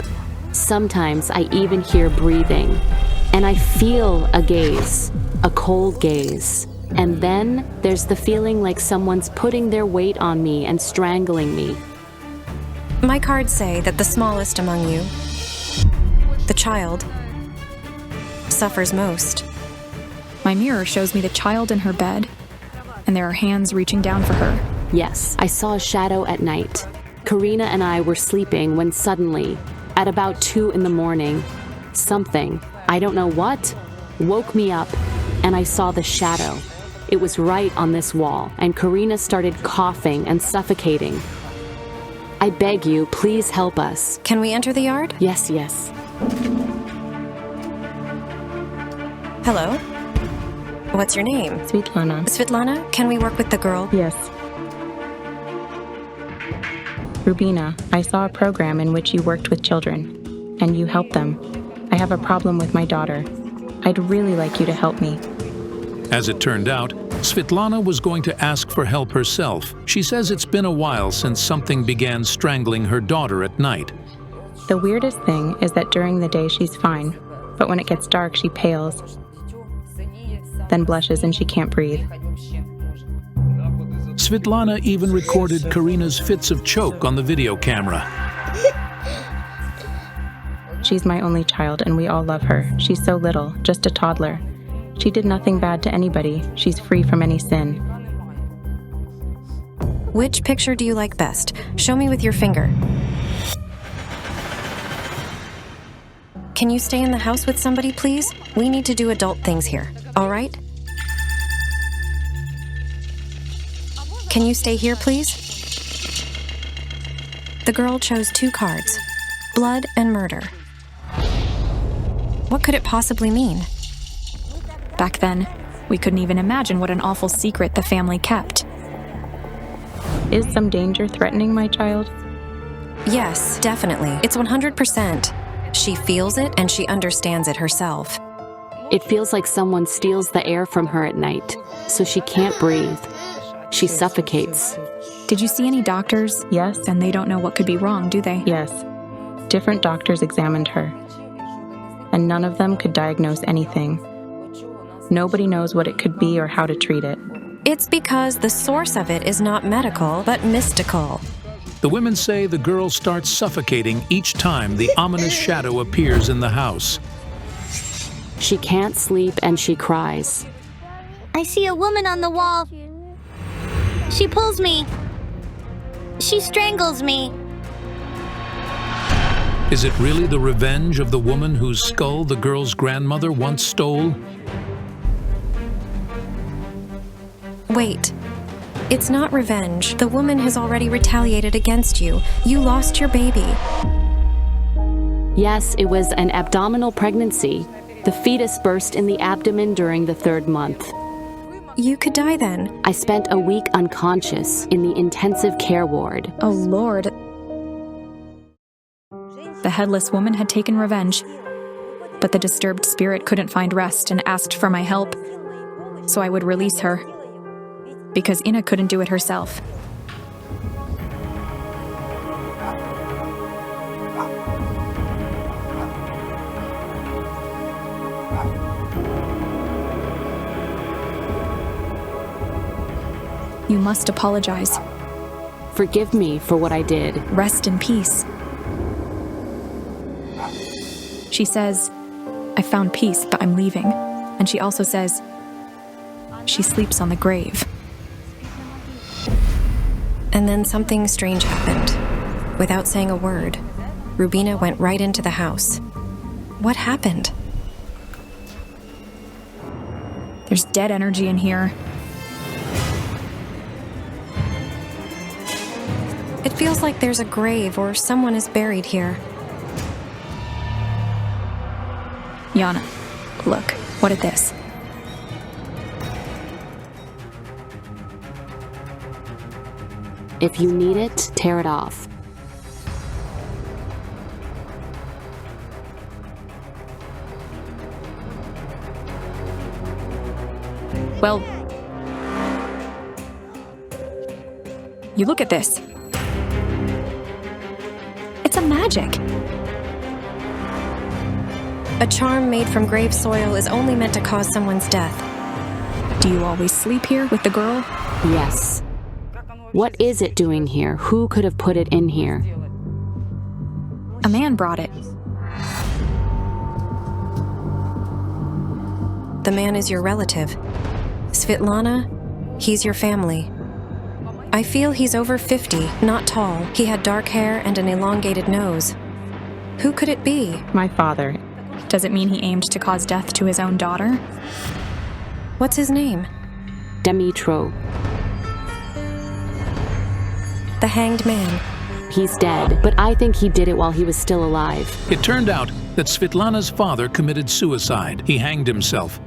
Sometimes I even hear breathing, and I feel a gaze, a cold gaze. And then there's the feeling like someone's putting their weight on me and strangling me. My cards say that the smallest among you, the child, suffers most. My mirror shows me the child in her bed, and there are hands reaching down for her. Yes, I saw a shadow at night. Karina and I were sleeping when suddenly, at about 2 in the morning, something, I don't know what, woke me up, and I saw the shadow. It was right on this wall, and Karina started coughing and suffocating. I beg you, please help us. Can we enter the yard? Yes. Hello? What's your name? Svitlana. Svitlana, can we work with the girl? Yes. Rubina, I saw a program in which you worked with children, and you helped them. I have a problem with my daughter. I'd really like you to help me. As it turned out, Svitlana was going to ask for help herself. She says it's been a while since something began strangling her daughter at night. The weirdest thing is that during the day she's fine, but when it gets dark she pales, then blushes and she can't breathe. Svitlana even recorded Karina's fits of choke on the video camera. She's my only child and we all love her. She's so little, just a toddler. She did nothing bad to anybody. She's free from any sin. Which picture do you like best? Show me with your finger. Can you stay in the house with somebody, please? We need to do adult things here, all right? Can you stay here, please? The girl chose 2 cards, blood and murder. What could it possibly mean? Back then, we couldn't even imagine what an awful secret the family kept. Is some danger threatening my child? Yes, definitely. It's 100%. She feels it and she understands it herself. It feels like someone steals the air from her at night, so she can't breathe. She suffocates. Did you see any doctors? Yes. And they don't know what could be wrong, do they? Yes. Different doctors examined her, and none of them could diagnose anything. Nobody knows what it could be or how to treat it. It's because the source of it is not medical, but mystical. The women say the girl starts suffocating each time the ominous shadow appears in the house. She can't sleep and she cries. I see a woman on the wall. She pulls me. She strangles me. Is it really the revenge of the woman whose skull the girl's grandmother once stole? Wait. It's not revenge. The woman has already retaliated against you. You lost your baby. Yes, it was an abdominal pregnancy. The fetus burst in the abdomen during the 3rd month. You could die then. I spent a week unconscious in the intensive care ward. Oh, Lord. The headless woman had taken revenge, but the disturbed spirit couldn't find rest and asked for my help, so I would release her, because Ina couldn't do it herself. You must apologize. Forgive me for what I did. Rest in peace. She says, I found peace, but I'm leaving. And she also says, she sleeps on the grave. And then something strange happened. Without saying a word, Rubina went right into the house. What happened? There's dead energy in here. It feels like there's a grave or someone is buried here. Yana, look, what at this? If you need it, tear it off. Well, you look at this. It's a magic. A charm made from grave soil is only meant to cause someone's death. Do you always sleep here with the girl? Yes. What is it doing here? Who could have put it in here? A man brought it. The man is your relative. Svetlana, he's your family. I feel he's over 50, not tall. He had dark hair and an elongated nose. Who could it be? My father. Does it mean he aimed to cause death to his own daughter? What's his name? Dimitro. The hanged man. He's dead, but I think he did it while he was still alive. It turned out that Svetlana's father committed suicide. He hanged himself.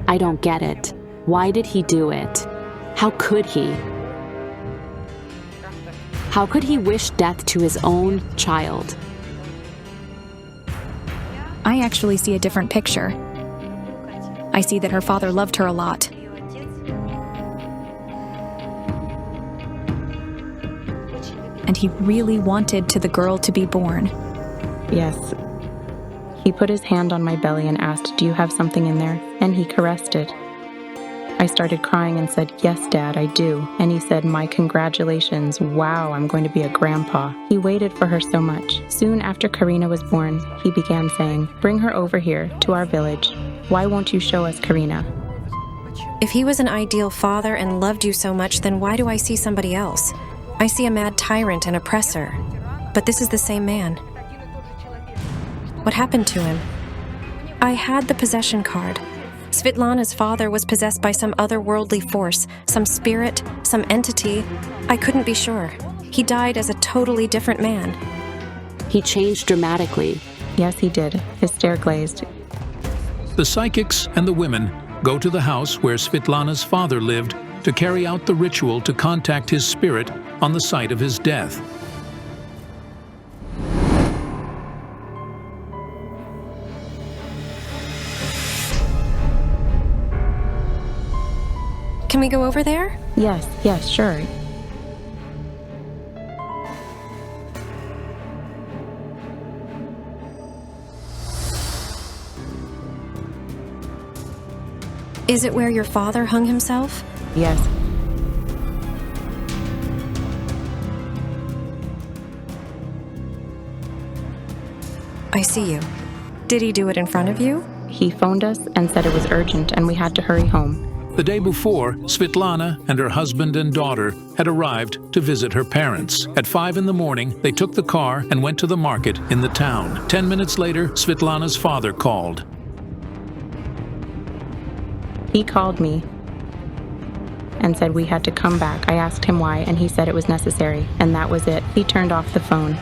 I don't get it. Why did he do it? How could he? How could he wish death to his own child? I actually see a different picture. I see that her father loved her a lot. And he really wanted the girl to be born. Yes. He put his hand on my belly and asked, "Do you have something in there?" And he caressed it. I started crying and said, "Yes, Dad, I do." And he said, "My congratulations. Wow, I'm going to be a grandpa." He waited for her so much. Soon after Karina was born, he began saying, "Bring her over here, to our village. Why won't you show us Karina?" If he was an ideal father and loved you so much, then why do I see somebody else? I see a mad tyrant and oppressor. But this is the same man. What happened to him? I had the possession card. Svetlana's father was possessed by some otherworldly force, some spirit, some entity. I couldn't be sure. He died as a totally different man. He changed dramatically. Yes, he did. His stare glazed. The psychics and the women go to the house where Svetlana's father lived to carry out the ritual to contact his spirit on the site of his death. Can we go over there? Yes, sure. Is it where your father hung himself? Yes. I see you. Did he do it in front of you? He phoned us and said it was urgent and we had to hurry home. The day before, Svetlana and her husband and daughter had arrived to visit her parents. At 5 in the morning, they took the car and went to the market in the town. 10 minutes later, Svetlana's father called. He called me and said we had to come back. I asked him why, and he said it was necessary, and that was it. He turned off the phone.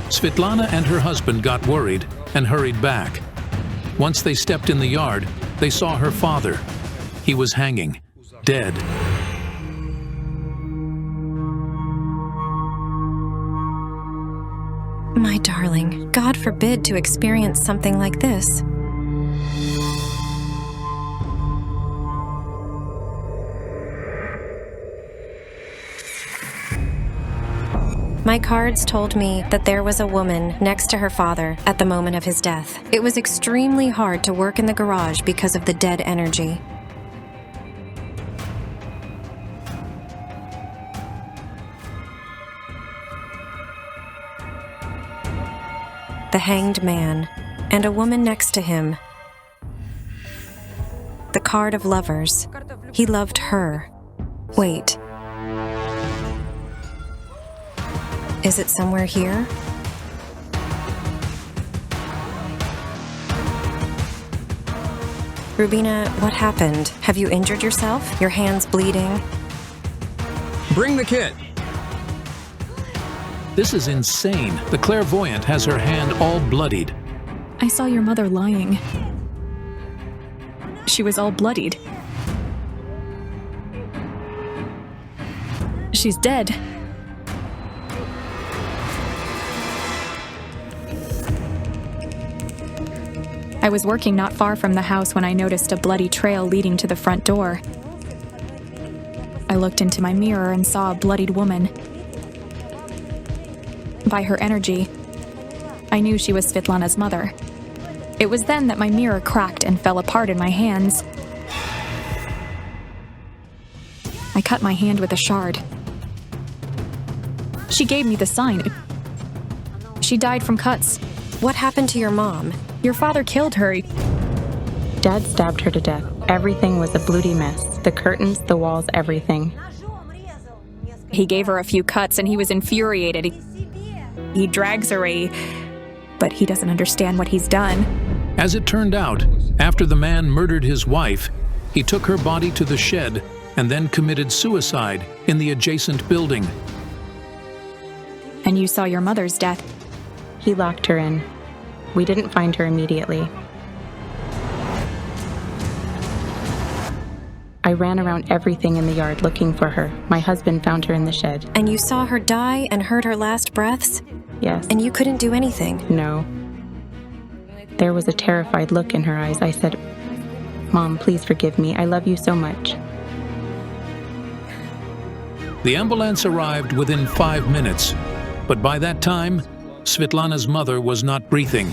Svetlana and her husband got worried and hurried back. Once they stepped in the yard, they saw her father. He was hanging, dead. My darling, God forbid to experience something like this. My cards told me that there was a woman next to her father at the moment of his death. It was extremely hard to work in the garage because of the dead energy. The hanged man, and a woman next to him. The card of lovers. He loved her. Wait. Is it somewhere here? Rubina, what happened? Have you injured yourself? Your hand's bleeding? Bring the kit. This is insane. The clairvoyant has her hand all bloodied. I saw your mother lying. She was all bloodied. She's dead. I was working not far from the house when I noticed a bloody trail leading to the front door. I looked into my mirror and saw a bloodied woman. By her energy, I knew she was Svetlana's mother. It was then that my mirror cracked and fell apart in my hands. I cut my hand with a shard. She gave me the sign. She died from cuts. What happened to your mom? Your father killed her. Dad stabbed her to death. Everything was a bloody mess. The curtains, the walls, everything. He gave her a few cuts and he was infuriated. He drags her but he doesn't understand what he's done. As it turned out, after the man murdered his wife, he took her body to the shed and then committed suicide in the adjacent building. And you saw your mother's death. He locked her in. We didn't find her immediately. I ran around everything in the yard looking for her. My husband found her in the shed. And you saw her die and heard her last breaths? Yes. And you couldn't do anything? No. There was a terrified look in her eyes. I said, "Mom, please forgive me. I love you so much." The ambulance arrived within 5 minutes, but by that time, Svetlana's mother was not breathing.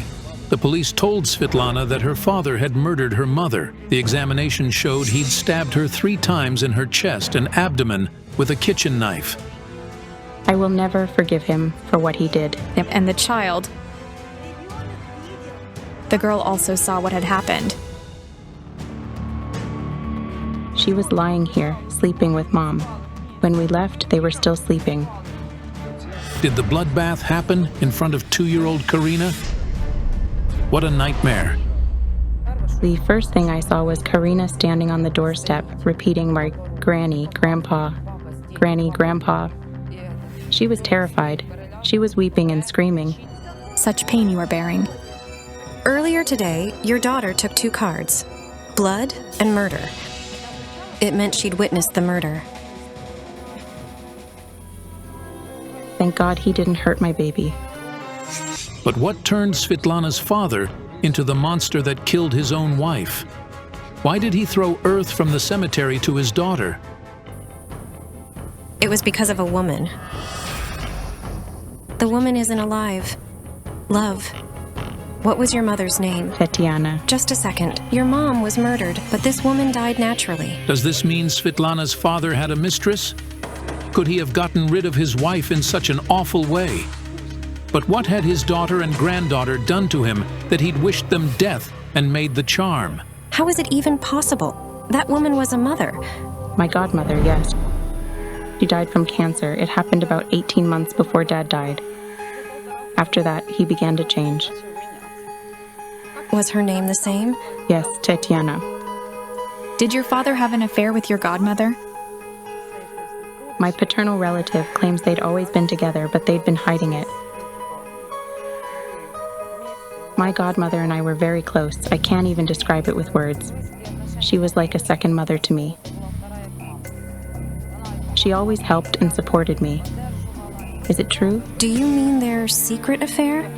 The police told Svetlana that her father had murdered her mother. The examination showed he'd stabbed her 3 times in her chest and abdomen with a kitchen knife. I will never forgive him for what he did. And the child. The girl also saw what had happened. She was lying here, sleeping with Mom. When we left, they were still sleeping. Did the bloodbath happen in front of 2-year-old Karina? What a nightmare. The first thing I saw was Karina standing on the doorstep, repeating my granny, grandpa, granny, grandpa. She was terrified. She was weeping and screaming. Such pain you are bearing. Earlier today, your daughter took 2 cards, blood and murder. It meant she'd witnessed the murder. Thank God he didn't hurt my baby. But what turned Svetlana's father into the monster that killed his own wife? Why did he throw earth from the cemetery to his daughter? It was because of a woman. The woman isn't alive. Love. What was your mother's name? Tatiana. Just a second. Your mom was murdered, but this woman died naturally. Does this mean Svetlana's father had a mistress? Could he have gotten rid of his wife in such an awful way? But what had his daughter and granddaughter done to him that he'd wished them death and made the charm? How is it even possible? That woman was a mother. My godmother, yes. She died from cancer. It happened about 18 months before Dad died. After that, he began to change. Was her name the same? Yes, Tatiana. Did your father have an affair with your godmother? My paternal relative claims they'd always been together, but they'd been hiding it. My godmother and I were very close. I can't even describe it with words. She was like a second mother to me. She always helped and supported me. Is it true? Do you mean their secret affair?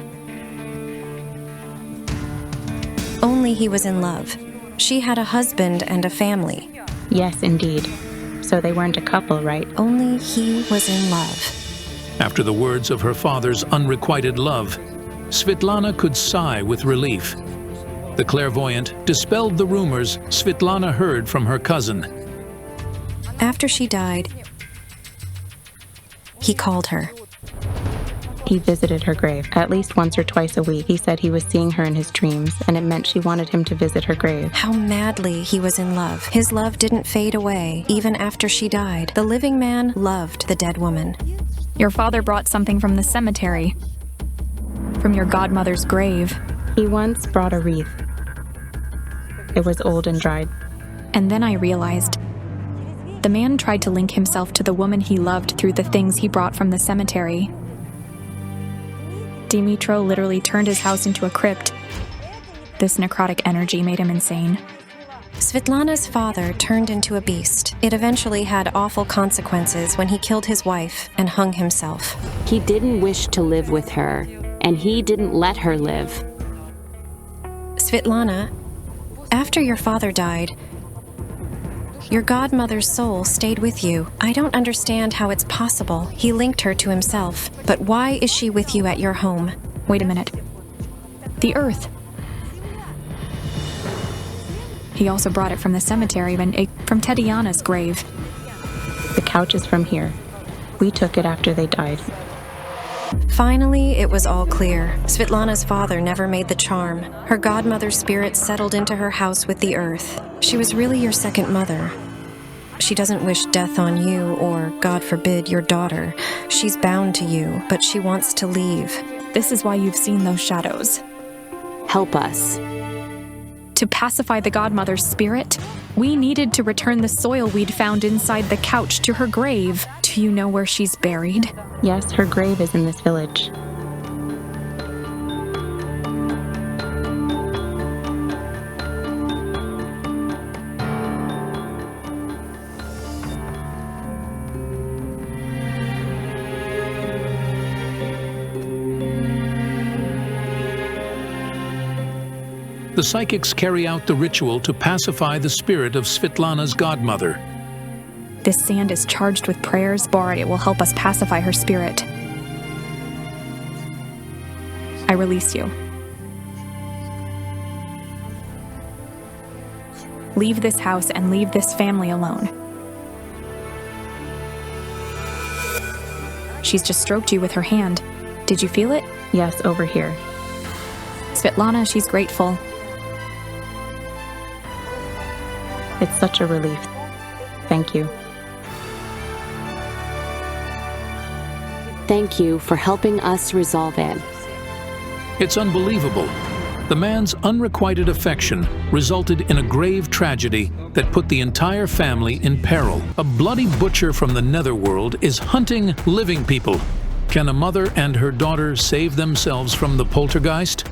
Only he was in love. She had a husband and a family. Yes, indeed. So they weren't a couple, right? Only he was in love. After the words of her father's unrequited love, Svetlana could sigh with relief. The clairvoyant dispelled the rumors Svetlana heard from her cousin. After she died, he called her. He visited her grave at least once or twice a week. He said he was seeing her in his dreams, and it meant she wanted him to visit her grave. How madly he was in love. His love didn't fade away, even after she died. The living man loved the dead woman. Your father brought something from the cemetery. From your godmother's grave. He once brought a wreath. It was old and dried. And then I realized the man tried to link himself to the woman he loved through the things he brought from the cemetery. Dimitro literally turned his house into a crypt. This necrotic energy made him insane. Svetlana's father turned into a beast. It eventually had awful consequences when he killed his wife and hung himself. He didn't wish to live with her, and he didn't let her live. Svetlana, after your father died, your godmother's soul stayed with you. I don't understand how it's possible. He linked her to himself. But why is she with you at your home? Wait a minute. The earth. He also brought it from the cemetery, from Tatiana's grave. The couch is from here. We took it after they died. Finally, it was all clear. Svetlana's father never made the charm. Her godmother's spirit settled into her house with the earth. She was really your second mother. She doesn't wish death on you or, God forbid, your daughter. She's bound to you, but she wants to leave. This is why you've seen those shadows. Help us. To pacify the godmother's spirit, we needed to return the soil we'd found inside the couch to her grave. Do you know where she's buried? Yes, her grave is in this village. The psychics carry out the ritual to pacify the spirit of Svetlana's godmother. This sand is charged with prayers. Borat, it will help us pacify her spirit. I release you. Leave this house and leave this family alone. She's just stroked you with her hand. Did you feel it? Yes, over here. Svetlana, she's grateful. It's such a relief. Thank you. Thank you for helping us resolve it. It's unbelievable. The man's unrequited affection resulted in a grave tragedy that put the entire family in peril. A bloody butcher from the netherworld is hunting living people. Can a mother and her daughter save themselves from the poltergeist?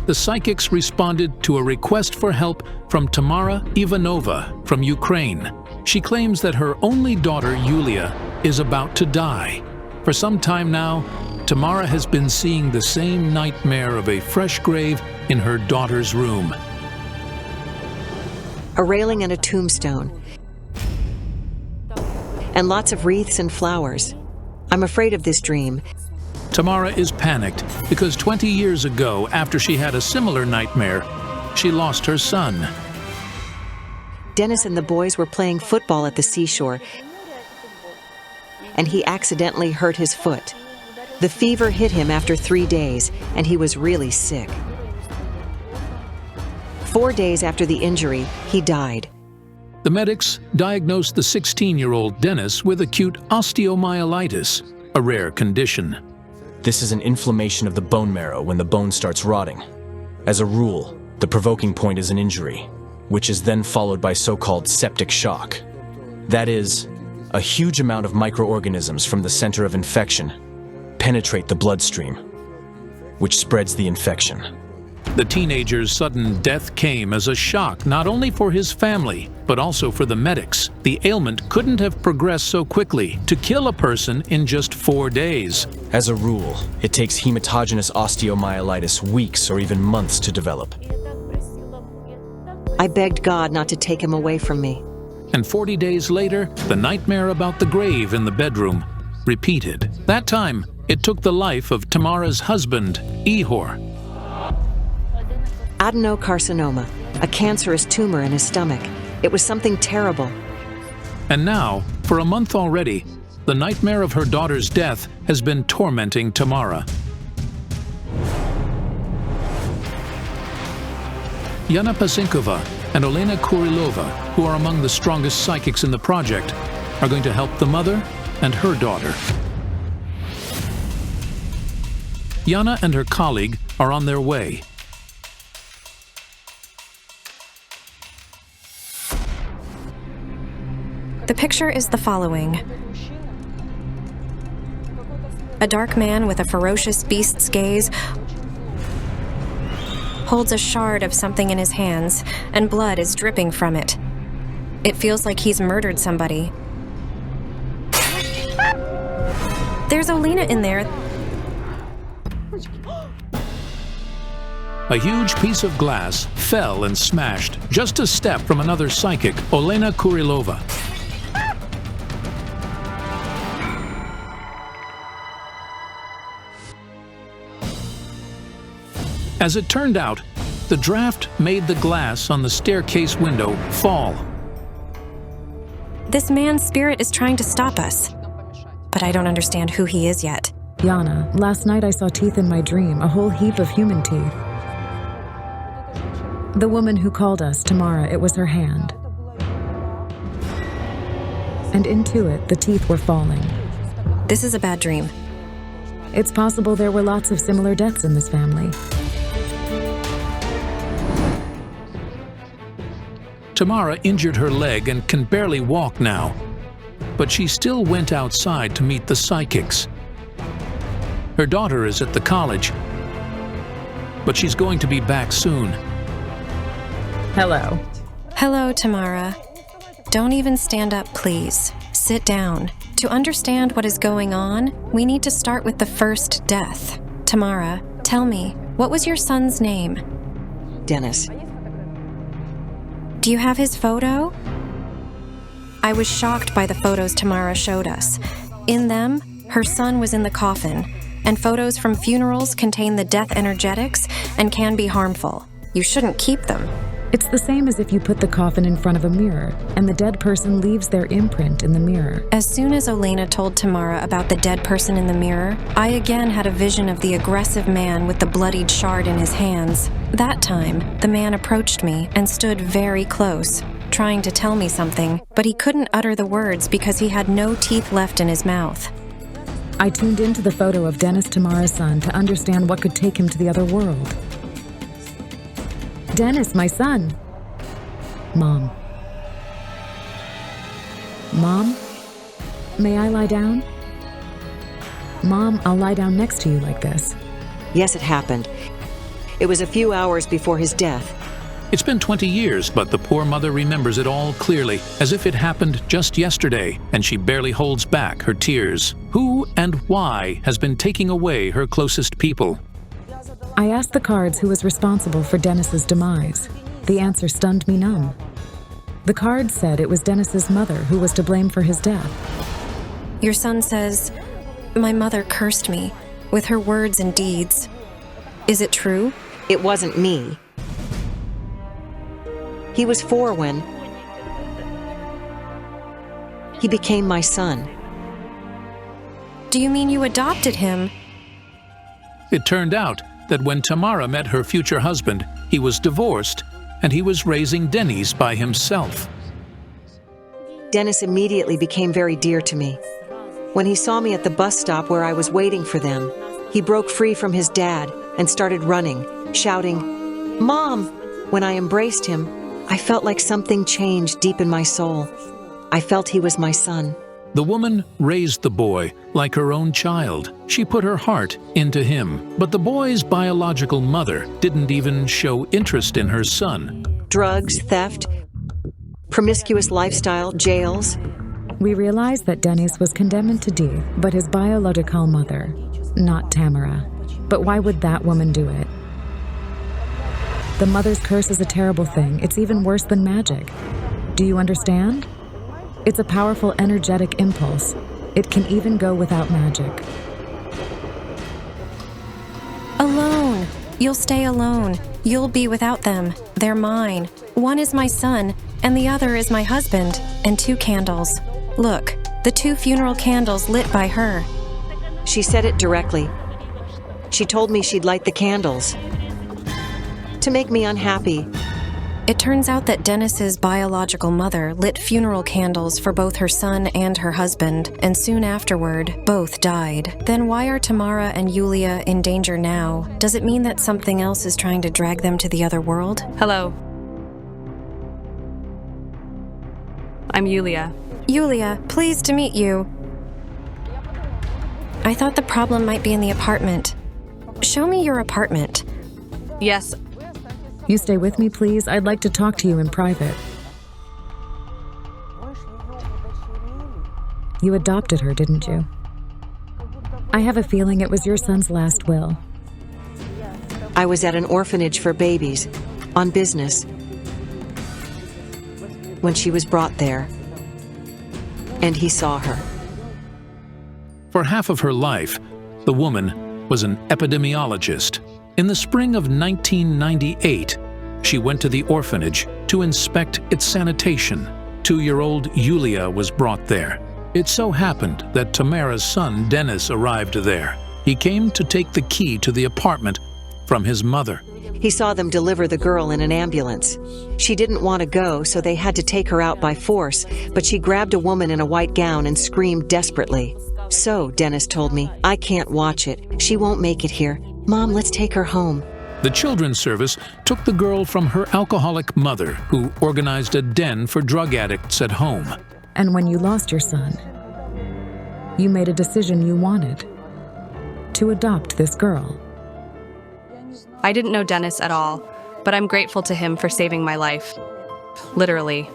The psychics responded to a request for help from Tamara Ivanova from Ukraine. She claims that her only daughter, Yulia, is about to die. For some time now, Tamara has been seeing the same nightmare of a fresh grave in her daughter's room. A railing and a tombstone. and lots of wreaths and flowers. I'm afraid of this dream. Tamara is panicked because 20 years ago, after she had a similar nightmare, she lost her son. Dennis and the boys were playing football at the seashore, and he accidentally hurt his foot. The fever hit him after 3 days, and he was really sick. 4 days after the injury, he died. The medics diagnosed the 16-year-old Dennis with acute osteomyelitis, a rare condition. This is an inflammation of the bone marrow when the bone starts rotting. As a rule, the provoking point is an injury, which is then followed by so-called septic shock. That is, a huge amount of microorganisms from the center of infection penetrate the bloodstream, which spreads the infection. The teenager's sudden death came as a shock not only for his family, but also for the medics. The ailment couldn't have progressed so quickly to kill a person in just 4 days. As a rule, it takes hematogenous osteomyelitis weeks or even months to develop. I begged God not to take him away from me. And 40 days later, the nightmare about the grave in the bedroom repeated. That time, it took the life of Tamara's husband, Ihor. Adenocarcinoma, a cancerous tumor in his stomach. It was something terrible. And now, for a month already, the nightmare of her daughter's death has been tormenting Tamara. Yana Pasinkova and Olena Kurilova, who are among the strongest psychics in the project, are going to help the mother and her daughter. Yana and her colleague are on their way. The picture is the following. A dark man with a ferocious beast's gaze holds a shard of something in his hands, and blood is dripping from it. It feels like he's murdered somebody. There's Olena in there. A huge piece of glass fell and smashed just a step from another psychic, Olena Kurilova. As it turned out, the draft made the glass on the staircase window fall. This man's spirit is trying to stop us, but I don't understand who he is yet. Yana, last night I saw teeth in my dream, a whole heap of human teeth. The woman who called us, Tamara, it was her hand. And into it, the teeth were falling. This is a bad dream. It's possible there were lots of similar deaths in this family. Tamara injured her leg and can barely walk now, but she still went outside to meet the psychics. Her daughter is at the college, but she's going to be back soon. Hello. Hello, Tamara. Don't even stand up, please. Sit down. To understand what is going on, we need to start with the first death. Tamara, tell me, what was your son's name? Dennis. Do you have his photo? I was shocked by the photos Tamara showed us. In them, her son was in the coffin, and photos from funerals contain the death energetics and can be harmful. You shouldn't keep them. It's the same as if you put the coffin in front of a mirror, and the dead person leaves their imprint in the mirror. As soon as Olena told Tamara about the dead person in the mirror, I again had a vision of the aggressive man with the bloodied shard in his hands. That time, the man approached me and stood very close, trying to tell me something, but he couldn't utter the words because he had no teeth left in his mouth. I tuned into the photo of Dennis, Tamara's son, to understand what could take him to the other world. Dennis, my son. Mom. Mom? May I lie down? Mom, I'll lie down next to you like this. Yes, it happened. It was a few hours before his death. It's been 20 years, but the poor mother remembers it all clearly, as if it happened just yesterday, and she barely holds back her tears. Who and why has been taking away her closest people? I asked the cards who was responsible for Dennis's demise. The answer stunned me numb. The cards said it was Dennis's mother who was to blame for his death. Your son says, my mother cursed me with her words and deeds. Is it true? It wasn't me. He was 4 when he became my son. Do you mean you adopted him? It turned out that when Tamara met her future husband, he was divorced and he was raising Dennis by himself. Dennis immediately became very dear to me. When he saw me at the bus stop where I was waiting for them, he broke free from his dad and started running, shouting, "Mom!" When I embraced him, I felt like something changed deep in my soul. I felt he was my son. The woman raised the boy like her own child. She put her heart into him. But the boy's biological mother didn't even show interest in her son. Drugs, theft, promiscuous lifestyle, jails. We realized that Dennis was condemned to death, but his biological mother, not Tamara. But why would that woman do it? The mother's curse is a terrible thing. It's even worse than magic. Do you understand? It's a powerful energetic impulse. It can even go without magic. Alone. You'll stay alone. You'll be without them. They're mine. One is my son, and the other is my husband, and 2 candles. Look, the 2 funeral candles lit by her. She said it directly. She told me she'd light the candles to make me unhappy. It turns out that Dennis's biological mother lit funeral candles for both her son and her husband, and soon afterward, both died. Then why are Tamara and Yulia in danger now? Does it mean that something else is trying to drag them to the other world? Hello. I'm Yulia. Yulia, pleased to meet you. I thought the problem might be in the apartment. Show me your apartment. Yes. You stay with me, please? I'd like to talk to you in private. You adopted her, didn't you? I have a feeling it was your son's last will. I was at an orphanage for babies, on business, when she was brought there, and he saw her. For half of her life, the woman was an epidemiologist. In the spring of 1998, she went to the orphanage to inspect its sanitation. 2-year-old Yulia was brought there. It so happened that Tamara's son, Dennis, arrived there. He came to take the key to the apartment from his mother. He saw them deliver the girl in an ambulance. She didn't want to go, so they had to take her out by force, but she grabbed a woman in a white gown and screamed desperately. So, Dennis told me, I can't watch it. She won't make it here. Mom, let's take her home. The children's service took the girl from her alcoholic mother, who organized a den for drug addicts at home. And when you lost your son, you made a decision you wanted to adopt this girl. I didn't know Dennis at all, but I'm grateful to him for saving my life. Literally.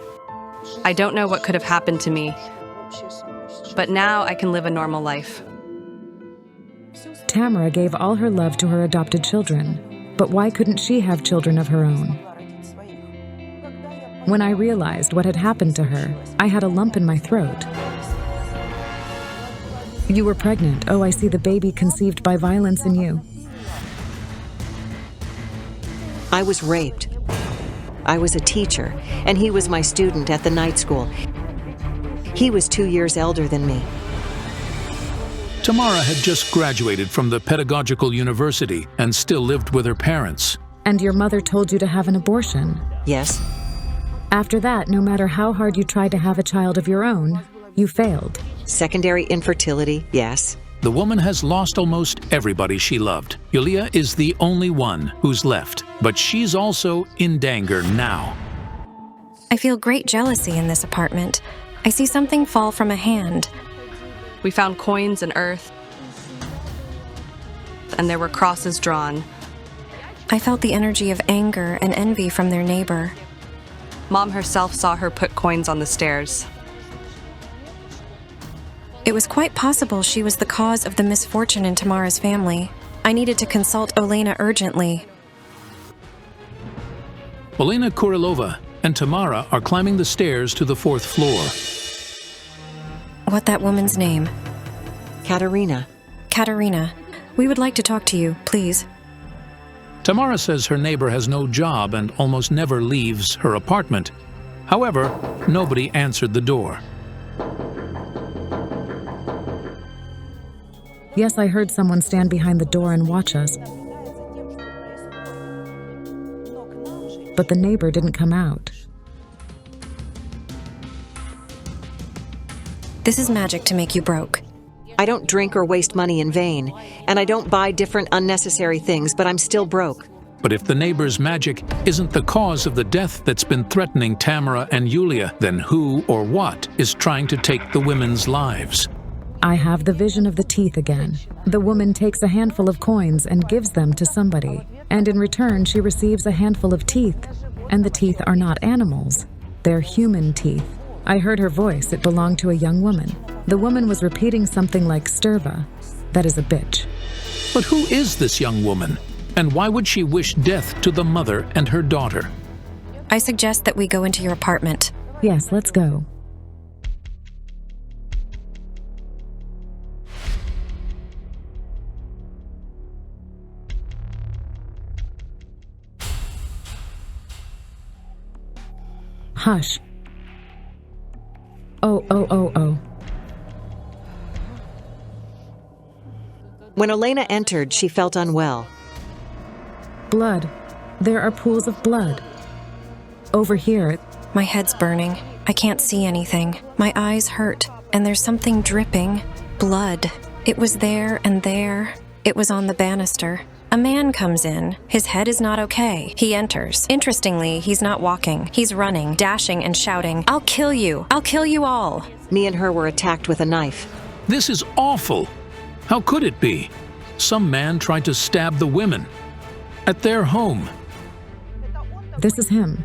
I don't know what could have happened to me, but now I can live a normal life. Tamara gave all her love to her adopted children, but why couldn't she have children of her own? When I realized what had happened to her, I had a lump in my throat. You were pregnant. Oh, I see the baby conceived by violence in you. I was raped. I was a teacher, and he was my student at the night school. He was 2 years elder than me. Tamara had just graduated from the pedagogical university and still lived with her parents. And your mother told you to have an abortion? Yes. After that, no matter how hard you tried to have a child of your own, you failed. Secondary infertility, yes. The woman has lost almost everybody she loved. Yulia is the only one who's left, but she's also in danger now. I feel great jealousy in this apartment. I see something fall from a hand. We found coins and earth, and there were crosses drawn. I felt the energy of anger and envy from their neighbor. Mom herself saw her put coins on the stairs. It was quite possible she was the cause of the misfortune in Tamara's family. I needed to consult Olena urgently. Olena Kurilova and Tamara are climbing the stairs to the 4th floor. what that woman's name. Katerina. Katerina, we would like to talk to you, please. Tamara says her neighbor has no job and almost never leaves her apartment. However, nobody answered the door. Yes, I heard someone stand behind the door and watch us. But the neighbor didn't come out. This is magic to make you broke. I don't drink or waste money in vain, and I don't buy different unnecessary things, but I'm still broke. But if the neighbor's magic isn't the cause of the death that's been threatening Tamara and Yulia, then who or what is trying to take the women's lives? I have the vision of the teeth again. The woman takes a handful of coins and gives them to somebody, and in return she receives a handful of teeth, and the teeth are not animals. They're human teeth. I heard her voice. It belonged to a young woman. The woman was repeating something like Sturva. That is a bitch. But who is this young woman? And why would she wish death to the mother and her daughter? I suggest that we go into your apartment. Yes, let's go. Hush. Oh. When Elena entered, she felt unwell. Blood. There are pools of blood. Over here. My head's burning. I can't see anything. My eyes hurt, and there's something dripping. Blood. It was there and there. It was on the banister. A man comes in. His head is not okay. He enters. Interestingly, he's not walking. He's running, dashing, and shouting, "I'll kill you! I'll kill you all!" Me and her were attacked with a knife. This is awful. How could it be? Some man tried to stab the women at their home. This is him.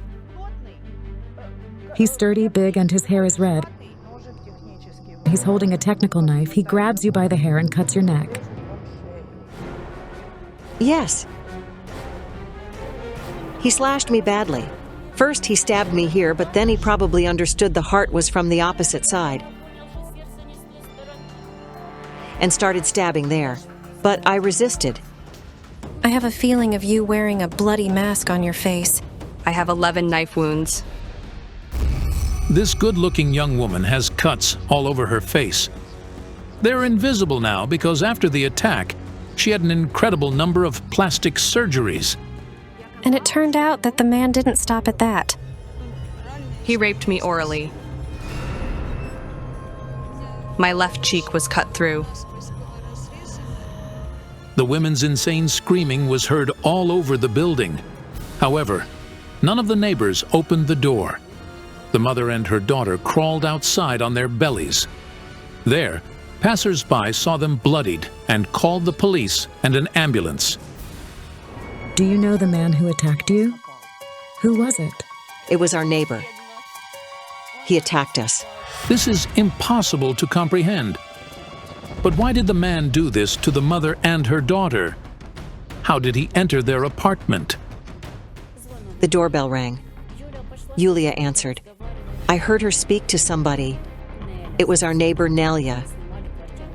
He's sturdy, big, and his hair is red. He's holding a technical knife. He grabs you by the hair and cuts your neck. Yes. He slashed me badly. First he stabbed me here, but then he probably understood the heart was from the opposite side and started stabbing there. But I resisted. I have a feeling of you wearing a bloody mask on your face. I have 11 knife wounds. This good-looking young woman has cuts all over her face. They're invisible now because after the attack, she had an incredible number of plastic surgeries. And it turned out that the man didn't stop at that. He raped me orally. My left cheek was cut through. The women's insane screaming was heard all over the building. However, none of the neighbors opened the door. The mother and her daughter crawled outside on their bellies. There, passers-by saw them bloodied and called the police and an ambulance. Do you know the man who attacked you? Who was it? It was our neighbor. He attacked us. This is impossible to comprehend. But why did the man do this to the mother and her daughter? How did he enter their apartment? The doorbell rang. Yulia answered. I heard her speak to somebody. It was our neighbor Nelia.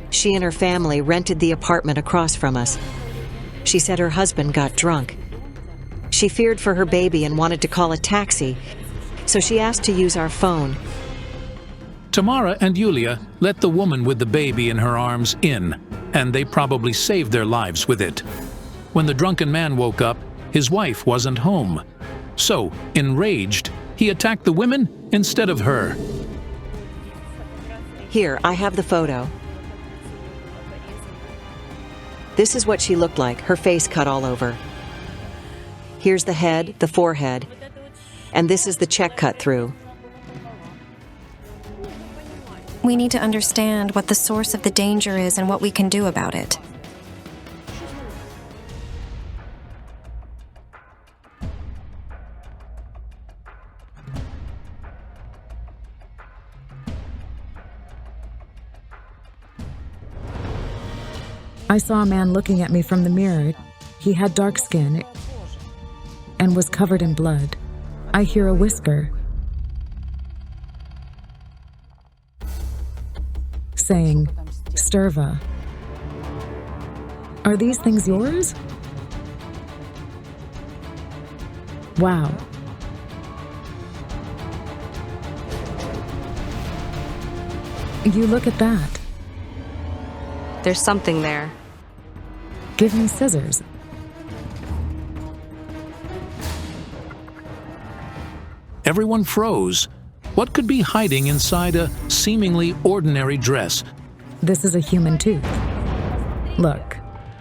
She and her family rented the apartment across from us. She said her husband got drunk. She feared for her baby and wanted to call a taxi, so she asked to use our phone. Tamara and Yulia let the woman with the baby in her arms in, and they probably saved their lives with it. When the drunken man woke up, his wife wasn't home. So, enraged, he attacked the women instead of her. Here, I have the photo. This is what she looked like, her face cut all over. Here's the head, the forehead, and this is the check cut through. We need to understand what the source of the danger is and what we can do about it. I saw a man looking at me from the mirror. He had dark skin and was covered in blood. I hear a whisper. saying, Sturva. Are these things yours? Wow. You look at that. There's something there. Give me scissors. Everyone froze. What could be hiding inside a seemingly ordinary dress? This is a human tooth. Look.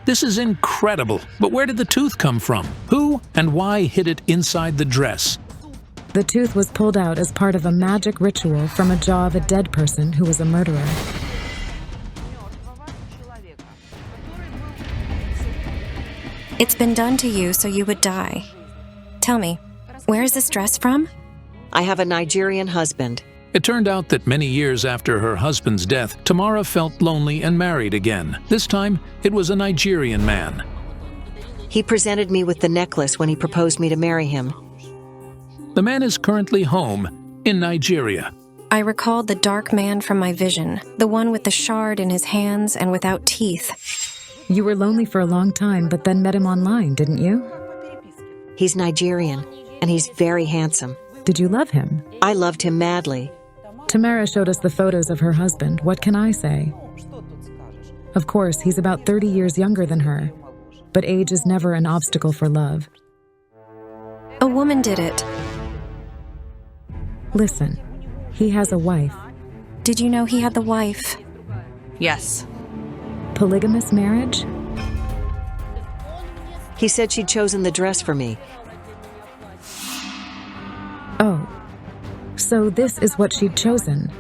This is incredible, but where did the tooth come from? Who and why hid it inside the dress? The tooth was pulled out as part of a magic ritual from a jaw of a dead person who was a murderer. It's been done to you so you would die. Tell me, where is this dress from? I have a Nigerian husband. It turned out that many years after her husband's death, Tamara felt lonely and married again. This time, it was a Nigerian man. He presented me with the necklace when he proposed me to marry him. The man is currently home in Nigeria. I recalled the dark man from my vision, the one with the shard in his hands and without teeth. You were lonely for a long time, but then met him online, didn't you? He's Nigerian, and he's very handsome. Did you love him? I loved him madly. Tamara showed us the photos of her husband. What can I say? Of course, he's about 30 years younger than her, but age is never an obstacle for love. A woman did it. Listen, he has a wife. Did you know he had the wife? Yes. Polygamous marriage? He said she'd chosen the dress for me. Oh, so this is what she'd chosen.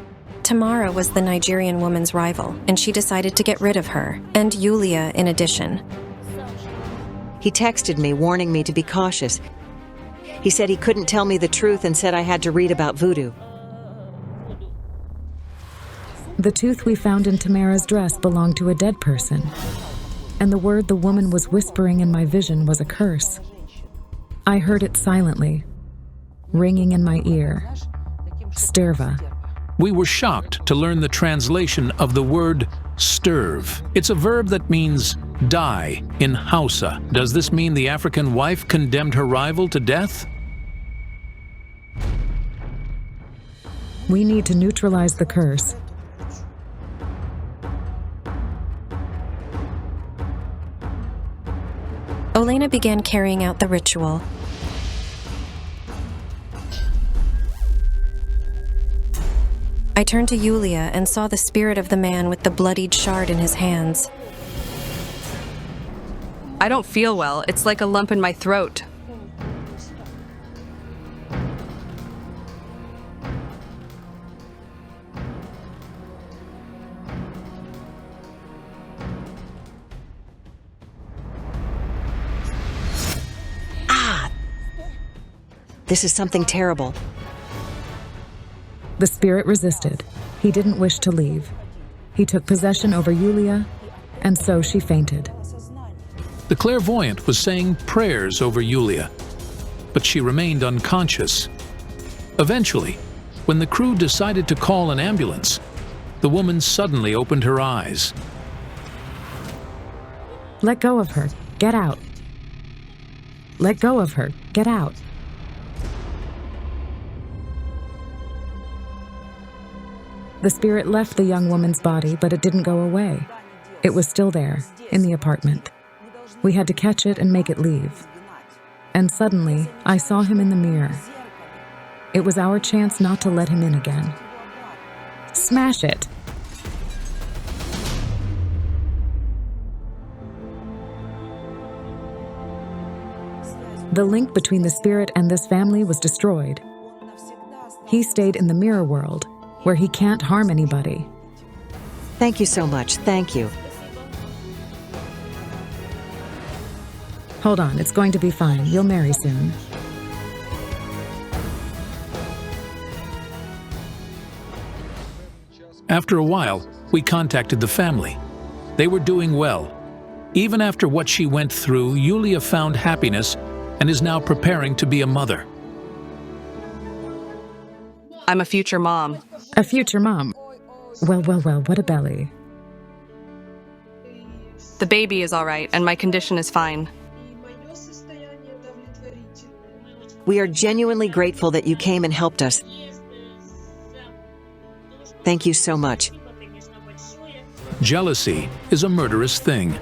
Tamara was the Nigerian woman's rival, and she decided to get rid of her, and Yulia in addition. He texted me, warning me to be cautious. He said he couldn't tell me the truth and said I had to read about voodoo. The tooth we found in Tamara's dress belonged to a dead person, and the word the woman was whispering in my vision was a curse. I heard it silently, ringing in my ear. Sturva. We were shocked to learn the translation of the word sturv. It's a verb that means die in Hausa. Does this mean the African wife condemned her rival to death? We need to neutralize the curse. Olena began carrying out the ritual. I turned to Yulia and saw the spirit of the man with the bloodied shard in his hands. I don't feel well. It's like a lump in my throat. This is something terrible. The spirit resisted. He didn't wish to leave. He took possession over Yulia, and so she fainted. The clairvoyant was saying prayers over Yulia, but she remained unconscious. Eventually, when the crew decided to call an ambulance, the woman suddenly opened her eyes. Let go of her. Get out. Let go of her. Get out. The spirit left the young woman's body, but it didn't go away. It was still there, in the apartment. We had to catch it and make it leave. And suddenly, I saw him in the mirror. It was our chance not to let him in again. Smash it! The link between the spirit and this family was destroyed. He stayed in the mirror world, where he can't harm anybody. Thank you so much. Thank you. Hold on, it's going to be fine. You'll marry soon. After a while, we contacted the family. They were doing well. Even after what she went through, Yulia found happiness and is now preparing to be a mother. I'm a future mom. A future mom? Well, what a belly. The baby is all right, and my condition is fine. We are genuinely grateful that you came and helped us. Thank you so much. Jealousy is a murderous thing.